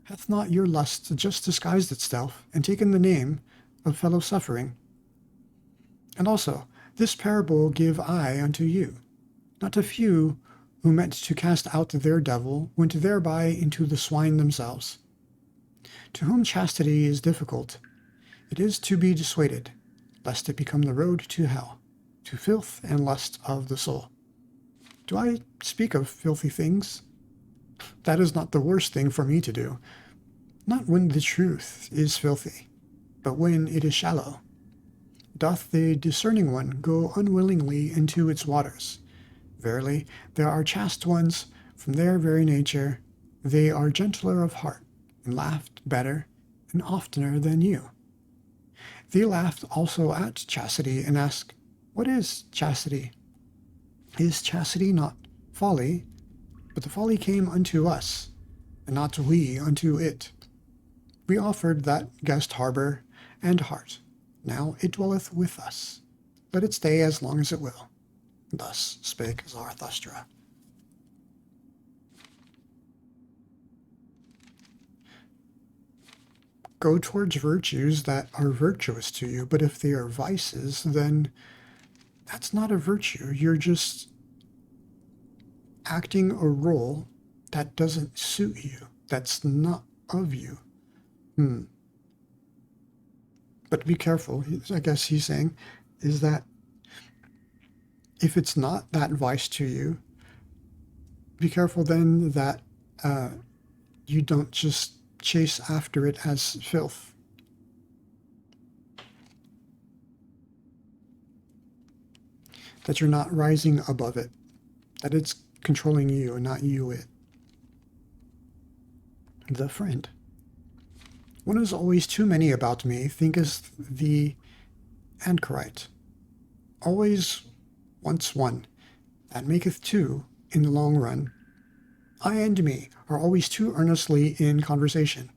S1: Hath not your lust just disguised itself, and taken the name of fellow suffering? And also, this parable give I unto you. Not a few who meant to cast out their devil went thereby into the swine themselves. To whom chastity is difficult, it is to be dissuaded, lest it become the road to hell, to filth and lust of the soul. Do I speak of filthy things? That is not the worst thing for me to do. Not when the truth is filthy, but when it is shallow. Doth the discerning one go unwillingly into its waters? Verily, there are chaste ones from their very nature. They are gentler of heart, and laughed better and oftener than you. They laughed also at chastity, and ask, what is chastity? Is chastity not folly? But the folly came unto us, and not we unto it. We offered that guest harbor and heart. Now it dwelleth with us. Let it stay as long as it will. Thus spake Zarathustra. Go towards virtues that are virtuous to you, but if they are vices, then that's not a virtue. You're just acting a role that doesn't suit you, that's not of you. But be careful, I guess he's saying, is that if it's not that vice to you, be careful then that you don't just chase after it as filth. That you're not rising above it, that it's controlling you and not you it. The friend. One is always too many about me, thinketh the anchorite. Always wants one, that maketh two in the long run. I and me are always too earnestly in conversation.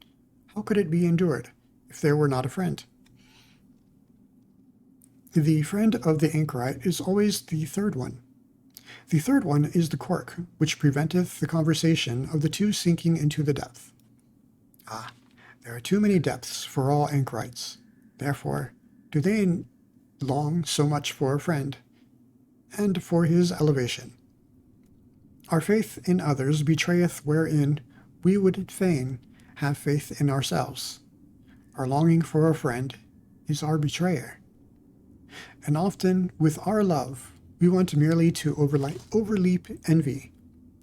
S1: How could it be endured if there were not a friend? The friend of the anchorite is always the third one. The third one is the cork, which preventeth the conversation of the two sinking into the depth. Ah, there are too many depths for all anchorites. Therefore, do they long so much for a friend, and for his elevation. Our faith in others betrayeth wherein we would fain have faith in ourselves. Our longing for a friend is our betrayer. And often with our love, we want merely to overleap envy,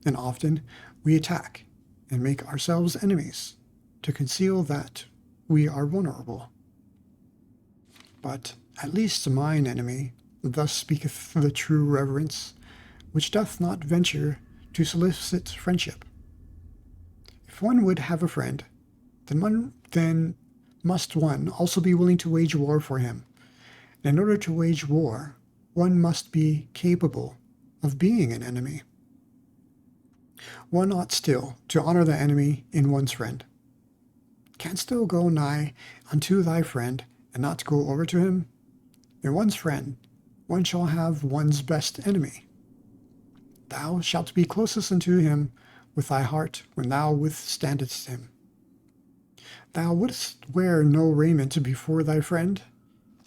S1: and often we attack and make ourselves enemies to conceal that we are vulnerable. But at least mine enemy, thus speaketh the true reverence, which doth not venture to solicit friendship. If one would have a friend, then must one also be willing to wage war for him. And in order to wage war, one must be capable of being an enemy. One ought still to honor the enemy in one's friend. Canst thou go nigh unto thy friend, and not go over to him? In one's friend, one shall have one's best enemy. Thou shalt be closest unto him with thy heart when thou withstandest him. Thou wouldst wear no raiment before thy friend.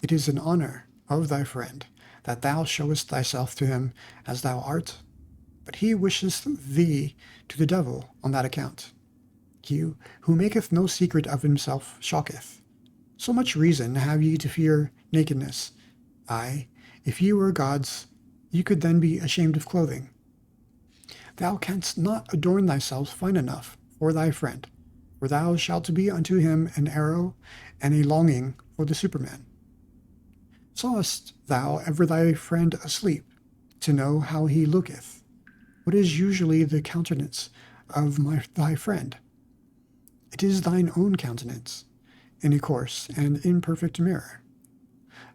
S1: It is an honor of thy friend that thou showest thyself to him as thou art, but he wisheth thee to the devil on that account. He who maketh no secret of himself shocketh. So much reason have ye to fear nakedness. Aye, if ye were gods, ye could then be ashamed of clothing. Thou canst not adorn thyself fine enough for thy friend, for thou shalt be unto him an arrow and a longing for the Superman. Sawest thou ever thy friend asleep, to know how he looketh? What is usually the countenance of thy friend? It is thine own countenance, in a coarse and imperfect mirror.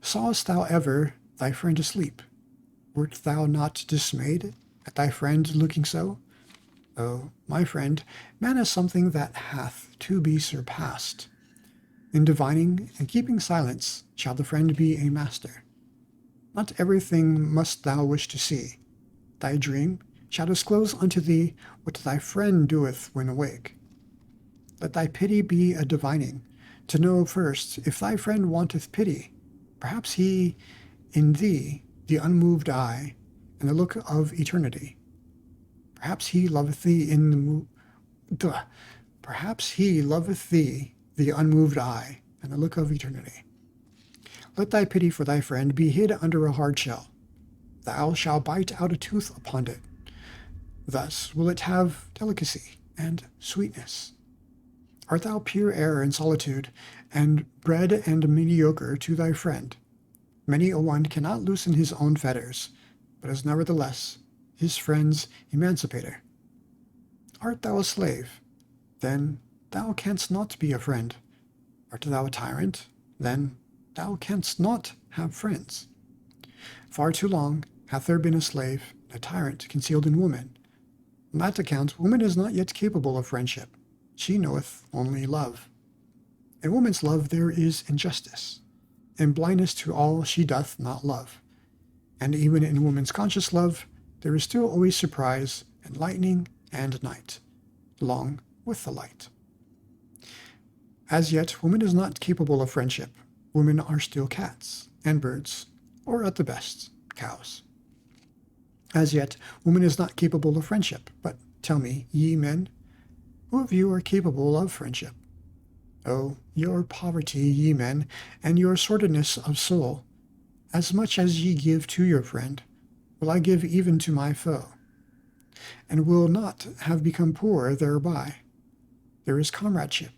S1: Sawest thou ever thy friend asleep? Wert thou not dismayed at thy friend looking so? Oh, my friend, man is something that hath to be surpassed. In divining and keeping silence shall the friend be a master. Not everything must thou wish to see. Thy dream shall disclose unto thee what thy friend doeth when awake. Let thy pity be a divining, to know first if thy friend wanteth pity. Perhaps he in thee the unmoved eye and the look of eternity. Perhaps he loveth thee Perhaps he loveth thee the unmoved eye and the look of eternity. Let thy pity for thy friend be hid under a hard shell. Thou shalt bite out a tooth upon it. Thus will it have delicacy and sweetness. Art thou pure air and solitude, and bread and mediocre to thy friend? Many a one cannot loosen his own fetters, but is nevertheless his friend's emancipator. Art thou a slave? Then thou canst not be a friend. Art thou a tyrant? Then thou canst not have friends. Far too long hath there been a slave and a tyrant concealed in woman. On that account woman is not yet capable of friendship. She knoweth only love. In woman's love there is injustice, and blindness to all she doth not love. And even in woman's conscious love, there is still always surprise and lightning and night, along with the light. As yet, woman is not capable of friendship. Women are still cats and birds, or at the best, cows. As yet, woman is not capable of friendship. But tell me, ye men, who of you are capable of friendship? Oh, your poverty, ye men, and your sordidness of soul, as much as ye give to your friend, will I give even to my foe, and will not have become poor thereby. There is comradeship.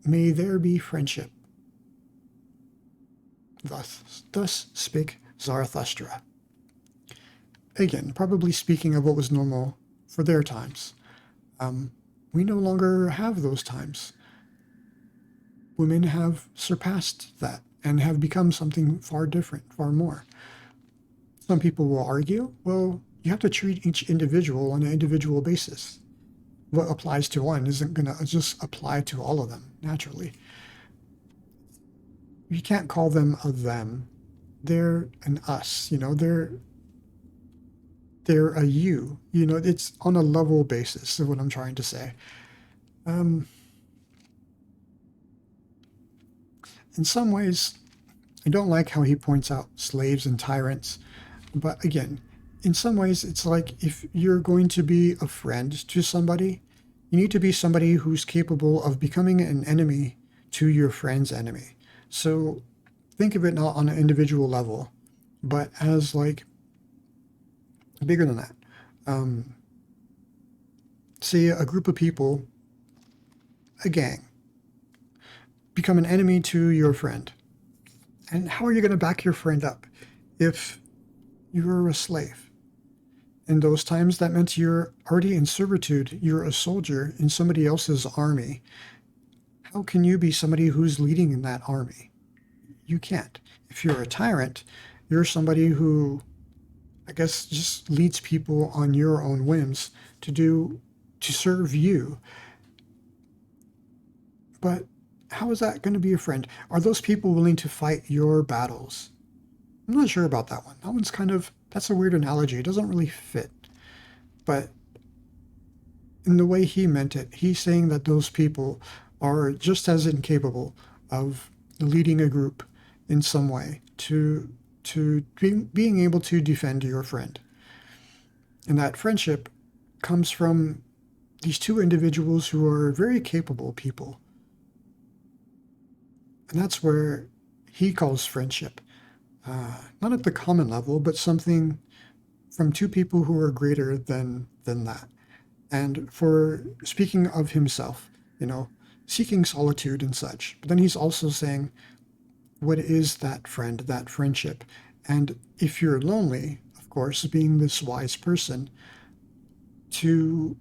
S1: May there be friendship. Thus spake Zarathustra. Again, probably speaking of what was normal for their times. We no longer have those times. Women have surpassed that and have become something far different, far more. Some people will argue, well, you have to treat each individual on an individual basis. What applies to one isn't going to just apply to all of them, naturally. You can't call them a them. They're an us, they're a you. It's on a level basis is what I'm trying to say. In some ways, I don't like how he points out slaves and tyrants, but again, in some ways, it's like if you're going to be a friend to somebody, you need to be somebody who's capable of becoming an enemy to your friend's enemy. So think of it not on an individual level, but as like bigger than that. Um, Say a group of people, a gang, become an enemy to your friend. And how are you going to back your friend up if you're a slave? In those times, that meant you're already in servitude. You're a soldier in somebody else's army. How can you be somebody who's leading in that army? You can't. If you're a tyrant, you're somebody who, I guess, just leads people on your own whims to serve you. But how is that going to be a friend? Are those people willing to fight your battles? I'm not sure about that one. That one's that's a weird analogy. It doesn't really fit. But in the way he meant it, he's saying that those people are just as incapable of leading a group in some way being able to defend your friend. And that friendship comes from these two individuals who are very capable people. And that's where he calls friendship. Not at the common level, but something from two people who are greater than that. And for speaking of himself, seeking solitude and such. But then he's also saying, what is that friend, that friendship? And if you're lonely, of course, being this wise person, to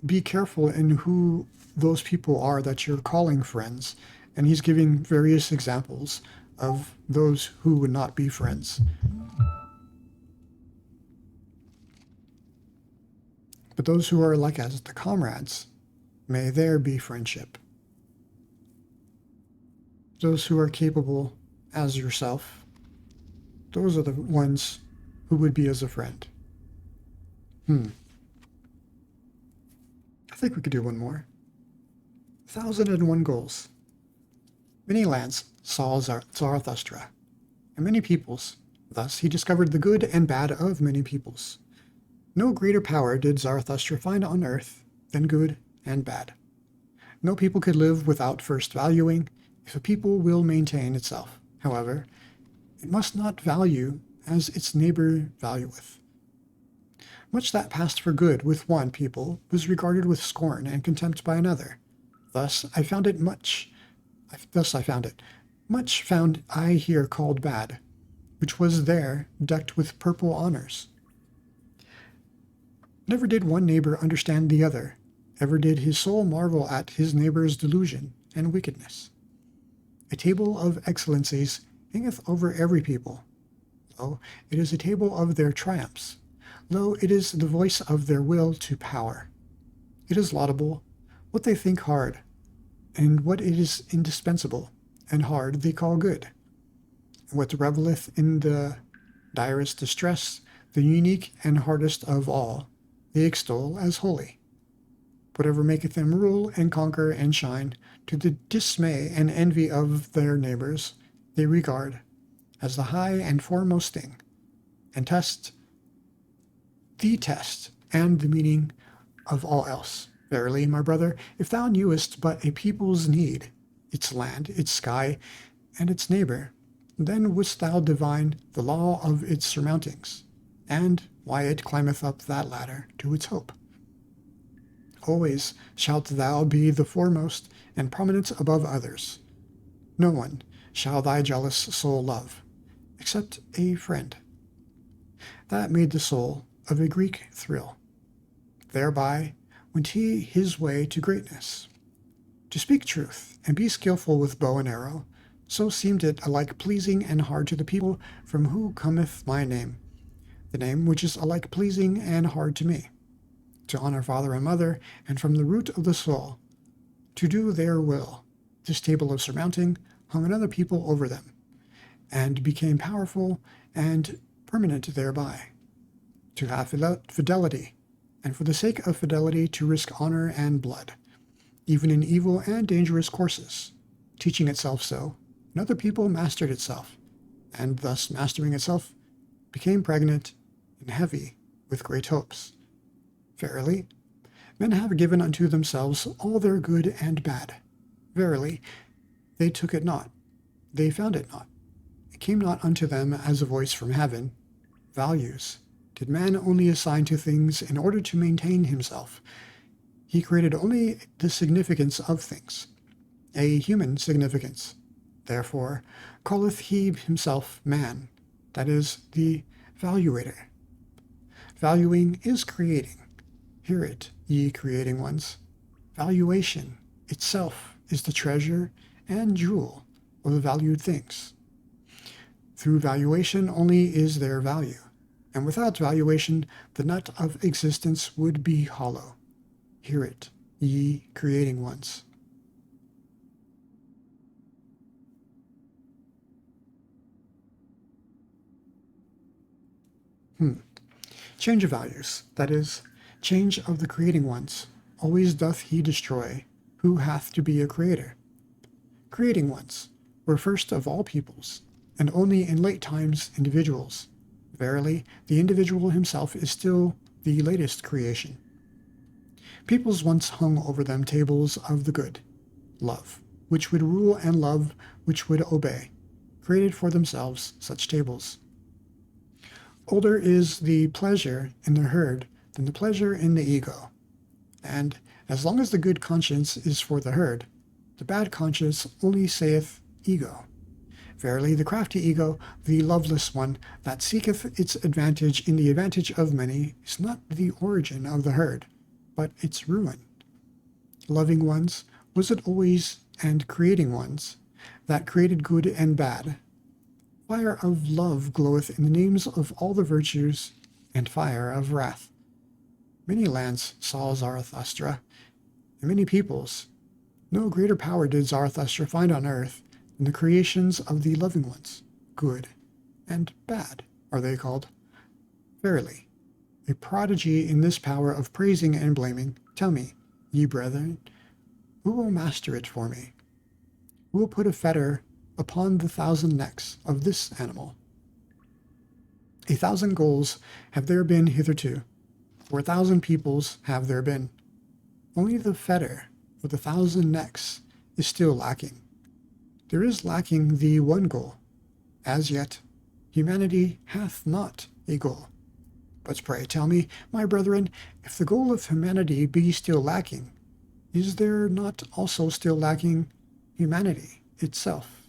S1: be careful in who those people are that you're calling friends. And he's giving various examples of those who would not be friends. But those who are like as the comrades, may there be friendship. Those who are capable as yourself, those are the ones who would be as a friend. I think we could do one more. 1,001 goals. Many lands saw Zarathustra, and many peoples. Thus he discovered the good and bad of many peoples. No greater power did Zarathustra find on earth than good and bad. No people could live without first valuing, if a people will maintain itself. However, it must not value as its neighbor valueth. Much that passed for good with one people was regarded with scorn and contempt by another. Thus I found it. Much found I here called bad, which was there decked with purple honors. Never did one neighbor understand the other, ever did his soul marvel at his neighbor's delusion and wickedness. A table of excellencies hangeth over every people. Lo, it is a table of their triumphs. Lo, it is the voice of their will to power. It is laudable what they think hard, and what it is indispensable and hard they call good. What revelleth in the direst distress, the unique and hardest of all, they extol as holy. Whatever maketh them rule and conquer and shine, to the dismay and envy of their neighbors, they regard as the high and foremost thing, and test and the meaning of all else. Verily, my brother, if thou knewest but a people's need, its land, its sky, and its neighbor, then wouldst thou divine the law of its surmountings, and why it climbeth up that ladder to its hope. Always shalt thou be the foremost and prominent above others. No one shall thy jealous soul love, except a friend. That made the soul of a Greek thrill. Thereby went he his way to greatness. To speak truth, and be skilful with bow and arrow, so seemed it alike pleasing and hard to the people from whom cometh my name, the name which is alike pleasing and hard to me, to honor father and mother, and from the root of the soul, to do their will. This table of surmounting hung another people over them, and became powerful and permanent thereby, to have fidelity, and for the sake of fidelity to risk honor and blood, even in evil and dangerous courses, teaching itself so, and other people mastered itself, and thus mastering itself, became pregnant and heavy with great hopes. Verily, men have given unto themselves all their good and bad. Verily, they took it not, they found it not. It came not unto them as a voice from heaven. Values did man only assign to things in order to maintain himself. He created only the significance of things, a human significance. Therefore calleth he himself man, that is, the valuator. Valuing is creating. Hear it, ye creating ones. Valuation itself is the treasure and jewel of the valued things. Through valuation only is there value, and without valuation the nut of existence would be hollow. Hear it, ye creating ones. Change of values, that is, change of the creating ones, always doth he destroy, who hath to be a creator. Creating ones were first of all peoples, and only in late times individuals. Verily, the individual himself is still the latest creation. Peoples once hung over them tables of the good, love, which would rule, and love, which would obey, created for themselves such tables. Older is the pleasure in the herd than the pleasure in the ego. And as long as the good conscience is for the herd, the bad conscience only saith ego. Verily, the crafty ego, the loveless one, that seeketh its advantage in the advantage of many, is not the origin of the herd, but its ruin. Loving ones, was it always, and creating ones, that created good and bad. Fire of love gloweth in the names of all the virtues, and fire of wrath. Many lands saw Zarathustra, and many peoples. No greater power did Zarathustra find on earth than the creations of the loving ones. Good and bad are they called. Verily, a prodigy in this power of praising and blaming. Tell me, ye brethren, who will master it for me? Who will put a fetter upon the 1,000 necks of this animal? 1,000 goals have there been hitherto, for 1,000 peoples have there been. Only the fetter for the 1,000 necks is still lacking. There is lacking the one goal. As yet, humanity hath not a goal. But pray tell me, my brethren, if the goal of humanity be still lacking, is there not also still lacking humanity itself?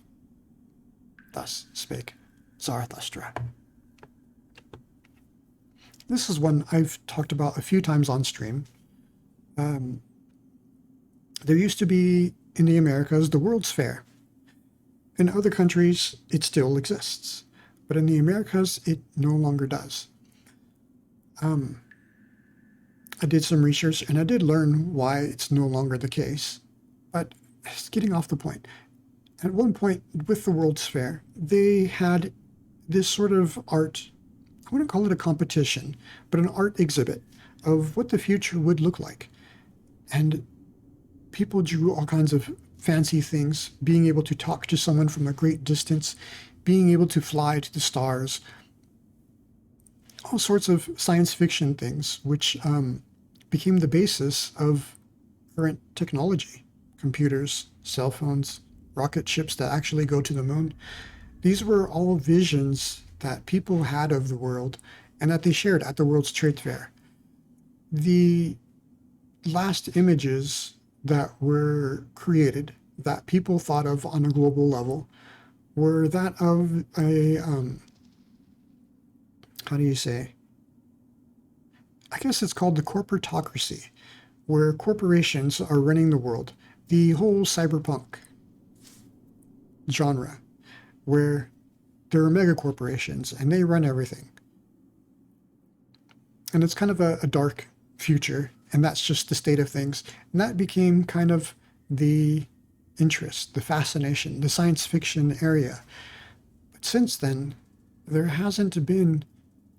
S1: Thus spake Zarathustra. This is one I've talked about a few times on stream. There used to be, in the Americas, the World's Fair. In other countries, it still exists, but in the Americas, it no longer does. I did some research, and I did learn why it's no longer the case, but it's getting off the point. At one point, with the World's Fair, they had this sort of art, I wouldn't call it a competition, but an art exhibit of what the future would look like. And people drew all kinds of fancy things, being able to talk to someone from a great distance, being able to fly to the stars, all sorts of science fiction things, which became the basis of current technology, computers, cell phones, rocket ships that actually go to the moon. These were all visions that people had of the world and that they shared at the World's Trade Fair. The last images that were created that people thought of on a global level were that of a, how do you say? I guess it's called the corporatocracy, where corporations are running the world. The whole cyberpunk genre, where there are mega corporations and they run everything. And it's kind of a dark future, and that's just the state of things. And that became kind of the interest, the fascination, the science fiction area. But since then, there hasn't been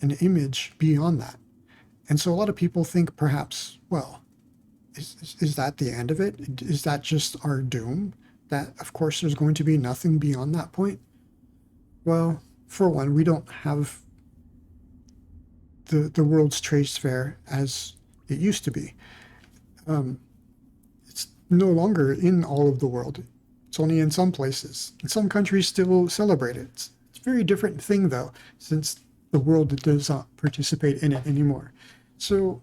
S1: an image beyond that. And so a lot of people think perhaps, well, is that the end of it? Is that just our doom? That, of course, there's going to be nothing beyond that point? Well, for one, we don't have the world's trade fair as it used to be. It's no longer in all of the world. It's only in some places. And some countries still celebrate it. It's a very different thing, though, since the world does not participate in it anymore. So,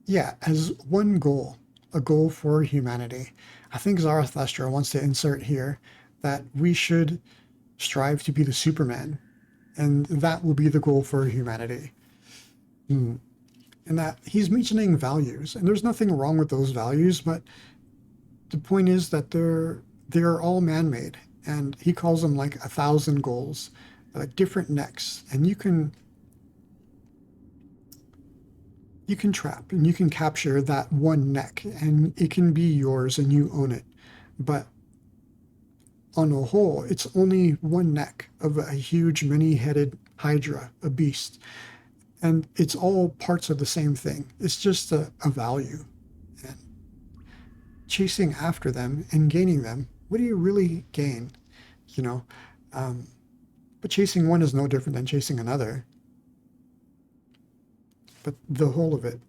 S1: yeah, as one goal, a goal for humanity, I think Zarathustra wants to insert here that we should strive to be the Superman, and that will be the goal for humanity. And that he's mentioning values, and there's nothing wrong with those values, but the point is that they're all man-made, and he calls them like 1,000 goals, like different necks, and you can trap and you can capture that one neck, and it can be yours and you own it. But on a whole, it's only one neck of a huge many-headed hydra, a beast. And it's all parts of the same thing. It's just a value. And chasing after them and gaining them, what do you really gain? You know, um, but chasing one is no different than chasing another. But the whole of it,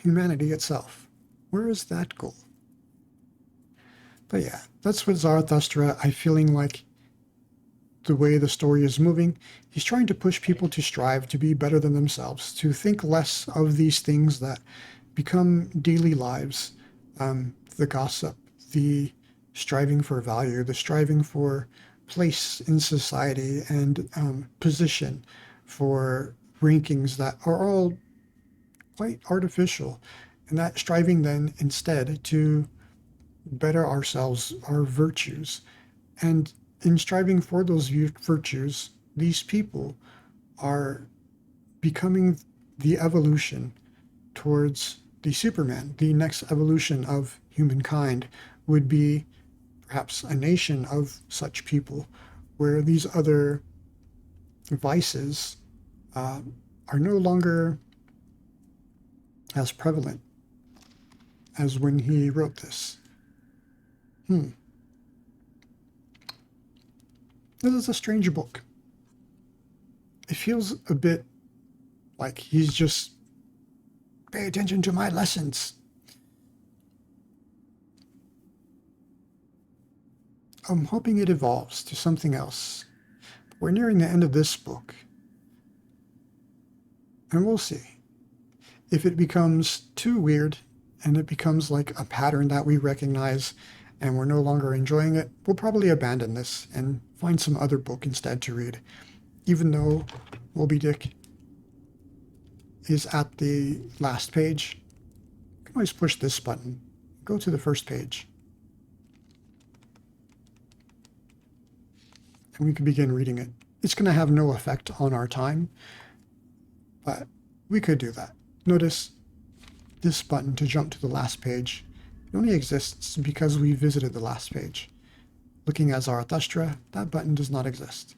S1: humanity itself, where is that goal? But yeah, that's what Zarathustra, I'm feeling like the way the story is moving. He's trying to push people to strive to be better than themselves, to think less of these things that become daily lives, the gossip, the striving for value, the striving for place in society, and position, for rankings that are all quite artificial, and that striving then instead to better ourselves, our virtues. And in striving for those virtues, these people are becoming the evolution towards the Superman. The next evolution of humankind would be perhaps a nation of such people, where these other vices are no longer as prevalent as when he wrote this. This is a strange book. It feels a bit like he's just, pay attention to my lessons. I'm hoping it evolves to something else. We're nearing the end of this book, and we'll see. If it becomes too weird and it becomes like a pattern that we recognize and we're no longer enjoying it, we'll probably abandon this and find some other book instead to read. Even though Moby Dick is at the last page, you can always push this button, go to the first page, and we can begin reading it. It's going to have no effect on our time, but we could do that. Notice this button to jump to the last page. It only exists because we visited the last page. Looking at Zarathustra, that button does not exist,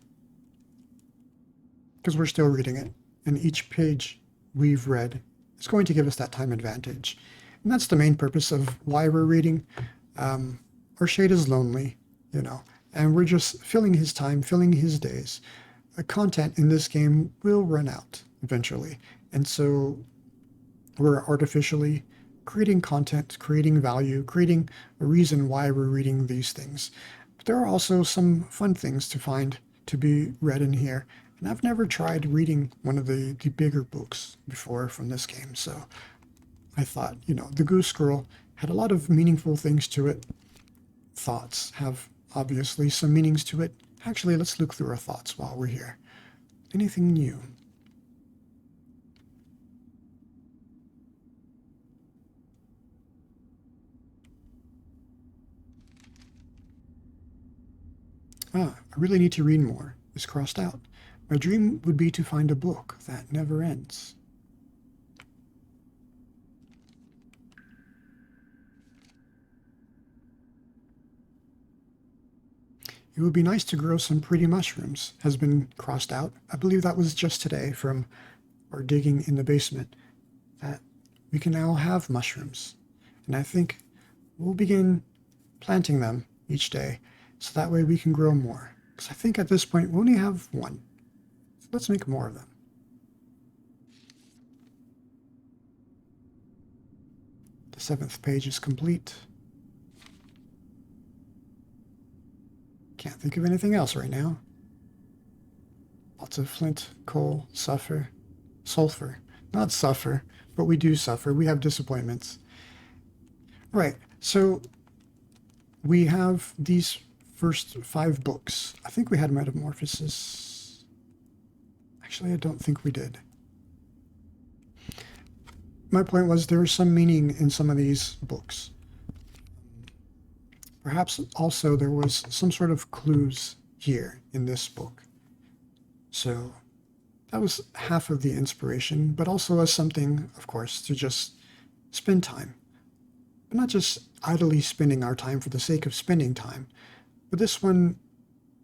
S1: because we're still reading it, and each page we've read is going to give us that time advantage. And that's the main purpose of why we're reading. Our shade is lonely, you know, and we're just filling his time, filling his days. The content in this game will run out eventually, and so we're artificially creating content, creating value, creating a reason why we're reading these things. But there are also some fun things to find to be read in here. And I've never tried reading one of the bigger books before from this game, so I thought, you know, the Goose Girl had a lot of meaningful things to it. Thoughts have obviously some meanings to it. Actually, let's look through our thoughts while we're here. Anything new? I really need to read more. Is crossed out. My dream would be to find a book that never ends. It would be nice to grow some pretty mushrooms, has been crossed out. I believe that was just today from our digging in the basement, that we can now have mushrooms. And I think we'll begin planting them each day, so that way we can grow more. Because I think at this point we only have one. So let's make more of them. The 7th page is complete. Can't think of anything else right now. Lots of flint, coal, sulfur. Not suffer, but we do suffer. We have disappointments. Right, so we have these first 5 books. I think we had Metamorphosis. Actually, I don't think we did. My point was there was some meaning in some of these books. Perhaps also there was some sort of clues here in this book. So that was half of the inspiration, but also as something, of course, to just spend time. But not just idly spending our time for the sake of spending time. But this one,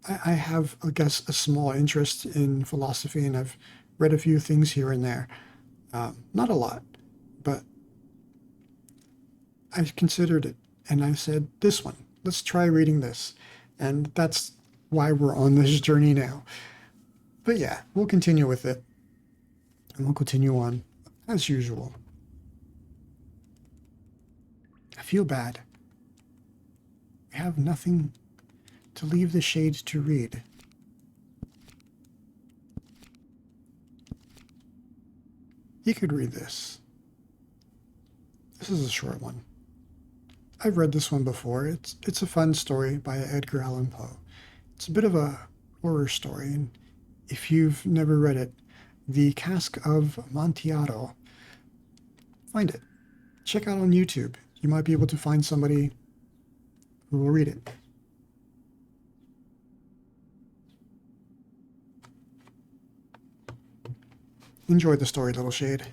S1: I have, I guess, a small interest in philosophy, and I've read a few things here and there. Not a lot, but I considered it, and I said, this one, let's try reading this. And that's why we're on this journey now. But yeah, we'll continue with it, and we'll continue on as usual. I feel bad. We have nothing to leave the shade to read. You could read this. This is a short one. I've read this one before. It's a fun story by Edgar Allan Poe. It's a bit of a horror story, and if you've never read it, The Cask of Amontillado, find it. Check out on YouTube. You might be able to find somebody who will read it. Enjoy the story, Little Shade.